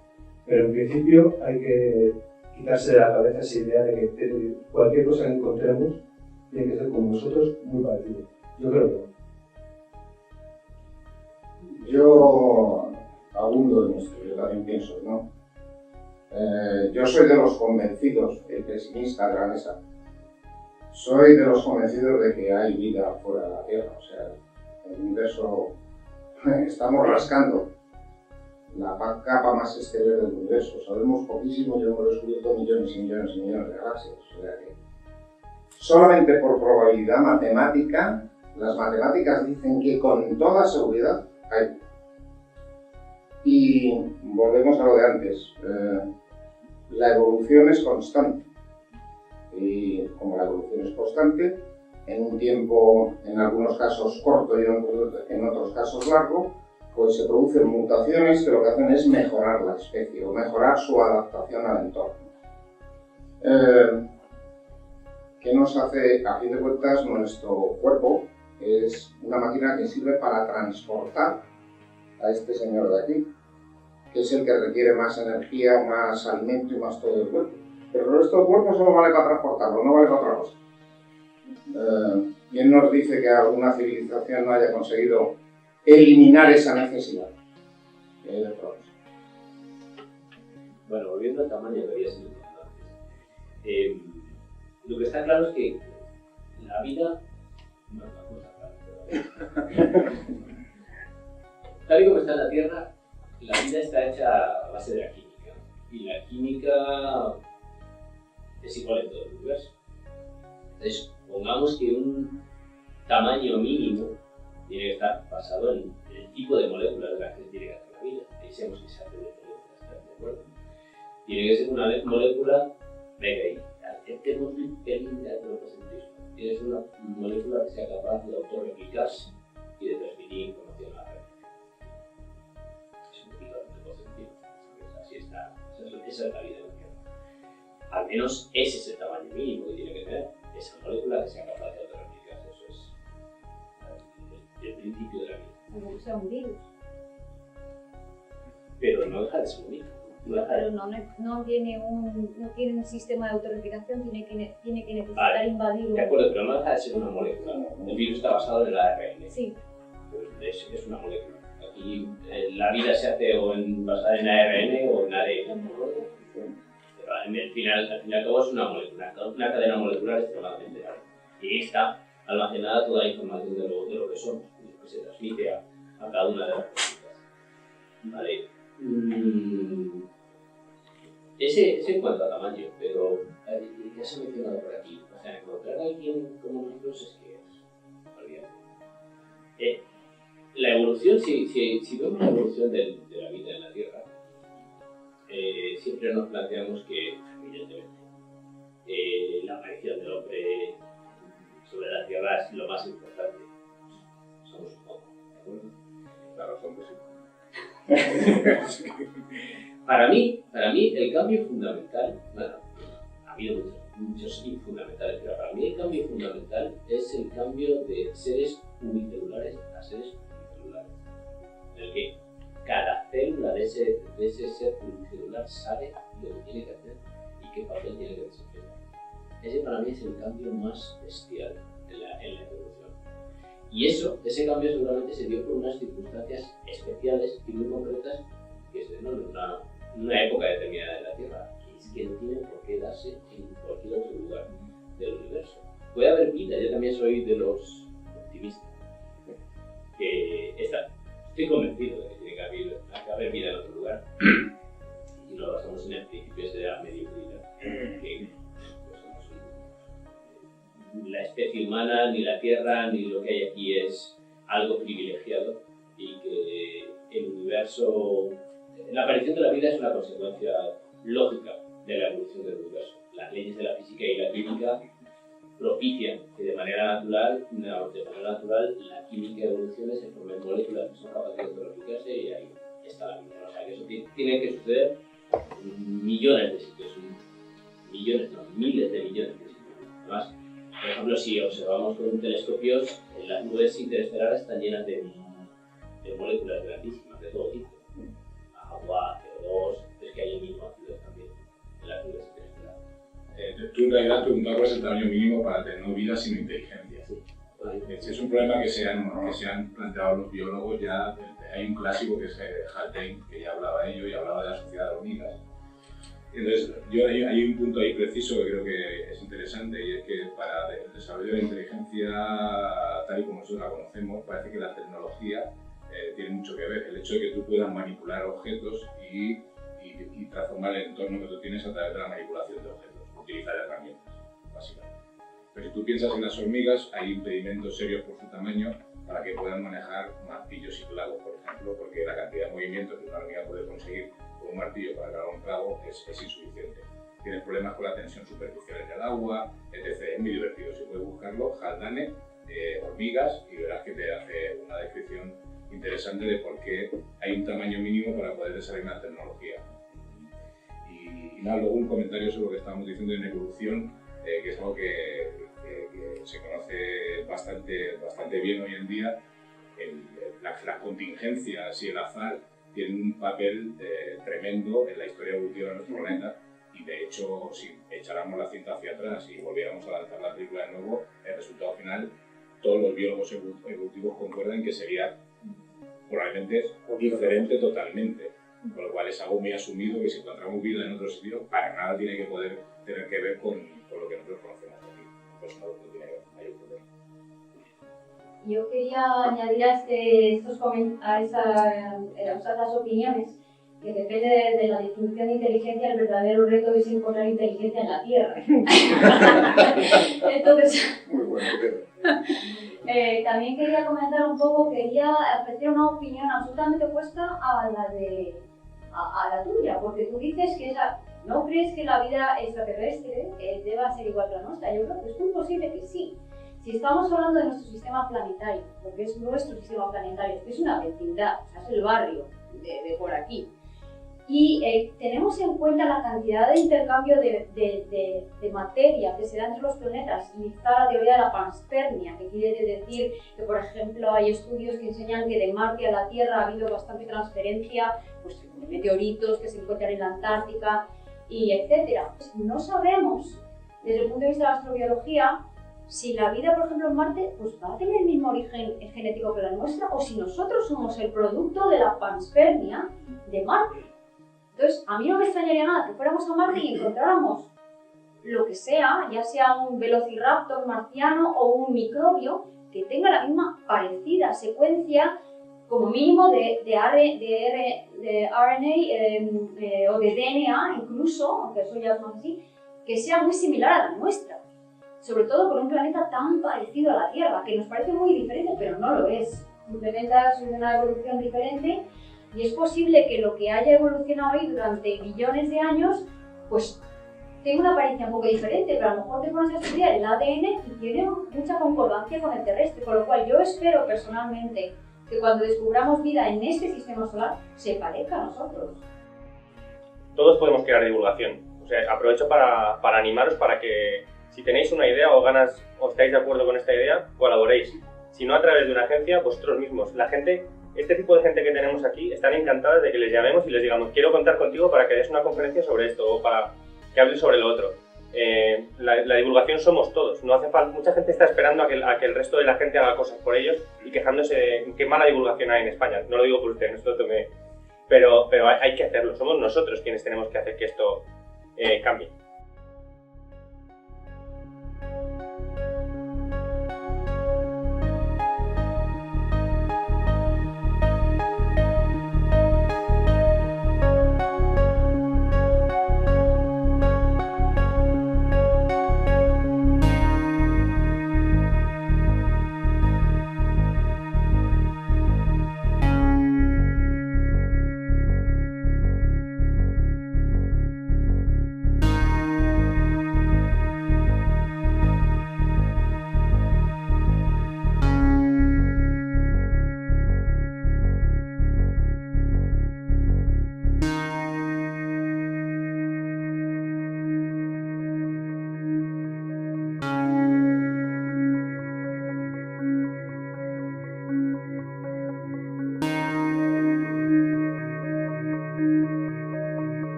Pero en principio hay que quitarse de la cabeza esa idea de que cualquier cosa que encontremos tiene que ser como nosotros, muy parecido. Yo creo que no. Yo abundo en esto, yo también pienso, ¿no? Yo soy de los convencidos, el pesimista de la mesa. Soy de los convencidos de que hay vida fuera de la Tierra, o sea, el universo, estamos rascando la capa más exterior del universo, sabemos poquísimo y hemos descubierto millones y millones y millones de galaxias, o sea que solamente por probabilidad matemática, las matemáticas dicen que con toda seguridad hay. Y volvemos a lo de antes, la evolución es constante. Y como la evolución es constante, en un tiempo, en algunos casos corto y en otros casos largo, pues se producen mutaciones que lo que hacen es mejorar la especie o mejorar su adaptación al entorno. ¿Qué nos hace? A fin de cuentas, nuestro cuerpo es una máquina que sirve para transportar a este señor de aquí, que es el que requiere más energía, más alimento y más todo el cuerpo. Pero el resto del cuerpo solo vale para transportarlo, no vale para otra cosa. ¿Quién nos dice que alguna civilización no haya conseguido eliminar esa necesidad? Bueno, volviendo al tamaño que había sido antes. Lo que está claro es que la vida no es una cosa clara. Tal y como está en la Tierra, la vida está hecha a base de la química. Y la química es igual en todo el universo. Entonces, pongamos que un tamaño mínimo tiene que estar basado en el tipo de moléculas de las que tiene que hacer la vida. Pensemos que se hace de moléculas, ¿estás de acuerdo? Tiene que ser una molécula, venga ahí, aceptemos un pelín de antropocentrismo. Tiene que ser una molécula que sea capaz de autorreplicarse y de transmitir información a la red. Es un poquito antropocentrismo. Así está, esa es la vida de la Tierra. Al menos ese es el tamaño mínimo que tiene que tener esa molécula que sea capaz de autorreplicarse. Eso es el principio de la vida. Como sea un virus. Pero no deja de ser un virus. Pero no tiene un sistema de autorreplicación, tiene que necesitar invadir un... De acuerdo, pero no deja de ser una molécula. El virus está basado en el ARN. Sí. Es una molécula. Aquí la vida se hace o basada en ARN o en ADN. Pero al final y al cabo es una molécula, una cadena molecular extremadamente larga. Y esta, almacenada toda la información de lo que somos, que se transmite a cada una de las personas. Vale. Ese en cuanto a tamaño, pero ya se ha mencionado por aquí. O sea, encontrar a alguien como nosotros es que es olvidable. La evolución, si vemos la evolución de la vida en la Tierra, siempre nos planteamos que, evidentemente, la aparición del hombre sobre la Tierra es lo más importante. Somos un poco, ¿de acuerdo? Claro, somos sí. Para mí, el cambio fundamental, bueno, ha habido muchos fundamentales, pero para mí el cambio fundamental es el cambio de seres unicelulares a seres pluricelulares, en el que cada célula de ese ser pluricelular sabe lo que tiene que hacer y qué papel tiene que desempeñar. Ese para mí es el cambio más bestial en la evolución. Y ese cambio seguramente se dio por unas circunstancias especiales y muy concretas que se dieron en una época determinada de la Tierra, que es que no tiene por qué darse en cualquier otro lugar del universo. Puede haber vida, yo también soy de los optimistas, estoy convencido de que tiene que haber vida en otro lugar, y nos basamos en el principio de la mediocridad, que pues, la especie humana, ni la Tierra, ni lo que hay aquí es algo privilegiado, y que el universo, la aparición de la vida es una consecuencia lógica de la evolución del universo. Las leyes de la física y la química propician que de manera natural la química evolucione, se formen moléculas que son capaces de autorreplicarse y ahí está la vida. O sea que eso tiene que suceder en millones de sitios, miles de millones de sitios. Además, por ejemplo, si observamos con telescopios, las nubes interestelares están llenas de moléculas grandísimas de todo tipo. Agua, CO2, es que hay aminoácidos también en las nubes interestelares. Tú en realidad preguntabas cuál es el tamaño mínimo para tener no vida sino inteligencia. Sí. Es un problema que se han planteado los biólogos ya. Hay un clásico que es Haldane, que ya hablaba de ello y hablaba de la sociedad de hormigas. Entonces, hay un punto ahí preciso que creo que es interesante, y es que para el desarrollo de la inteligencia tal y como nosotros la conocemos, parece que la tecnología tiene mucho que ver. El hecho de que tú puedas manipular objetos y transformar el entorno que tú tienes a través de la manipulación de objetos, utilizar herramientas, básicamente. Pero si tú piensas en las hormigas, hay impedimentos serios por su tamaño para que puedan manejar martillos y clavos, por ejemplo, porque la cantidad de movimientos que una hormiga puede conseguir con un martillo para clavar un clavo es insuficiente. Tienes problemas con la tensión superficial en el agua, etc. Es muy divertido, si puedes buscarlo, Haldane, hormigas, y verás que te hace una descripción interesante de por qué hay un tamaño mínimo para poder desarrollar una tecnología. Y nada, luego un comentario sobre lo que estábamos diciendo en evolución, que es algo que se conoce bastante bien hoy en día. Las contingencias y el azar tienen un papel tremendo en la historia evolutiva de nuestro planeta, y de hecho, si echáramos la cinta hacia atrás y volviéramos a lanzar la película de nuevo, el resultado final, todos los biólogos evolutivos concuerdan que sería probablemente diferente totalmente, con lo cual es algo muy asumido que si encontramos vida en otro sitio, para nada tiene que poder tener que ver con lo que nosotros conocemos aquí. Pues no tiene mayor problema. Yo quería añadir a estas opiniones que depende de la definición de inteligencia, el verdadero reto es encontrar inteligencia en la Tierra. Entonces, muy bueno, también quería comentar un poco, quería ofrecer una opinión absolutamente opuesta a la tuya, porque tú dices que no crees que la vida extraterrestre deba ser igual que la nuestra. Yo creo que es muy posible que sí. Si estamos hablando de nuestro sistema planetario, porque es nuestro sistema planetario, es una vecindad, o sea, es el barrio de por aquí, y tenemos en cuenta la cantidad de intercambio de materia que se da entre los planetas, y está la teoría de la panspermia, que quiere decir que, por ejemplo, hay estudios que enseñan que de Marte a la Tierra ha habido bastante transferencia, pues, de meteoritos que se encuentran en la Antártica, y etcétera. No sabemos, desde el punto de vista de la astrobiología, si la vida, por ejemplo, en Marte, pues va a tener el mismo origen genético que la nuestra, o si nosotros somos el producto de la panspermia de Marte. Entonces, a mí no me extrañaría nada que fuéramos a Marte y encontráramos lo que sea, ya sea un velociraptor marciano o un microbio, que tenga la misma parecida secuencia, como mínimo de RNA o de DNA incluso, aunque eso ya es más así, que sea muy similar a la nuestra. Sobre todo con un planeta tan parecido a la Tierra, que nos parece muy diferente, pero no lo es. Simplemente es una evolución diferente y es posible que lo que haya evolucionado ahí durante millones de años, pues tenga una apariencia un poco diferente, pero a lo mejor te pones a estudiar el ADN y tiene mucha concordancia con el terrestre, con lo cual yo espero personalmente que cuando descubramos vida en este sistema solar se parezca a nosotros. Todos podemos crear divulgación. O sea, aprovecho para animaros para que, si tenéis una idea o ganas o estáis de acuerdo con esta idea, colaboréis. Si no a través de una agencia, vosotros mismos. La gente, este tipo de gente que tenemos aquí, están encantadas de que les llamemos y les digamos, quiero contar contigo para que des una conferencia sobre esto o para que hables sobre lo otro. La divulgación somos todos. No hace falta, mucha gente está esperando a que el resto de la gente haga cosas por ellos y quejándose de qué mala divulgación hay en España. No lo digo por ustedes, no pero hay que hacerlo. Somos nosotros quienes tenemos que hacer que esto cambie.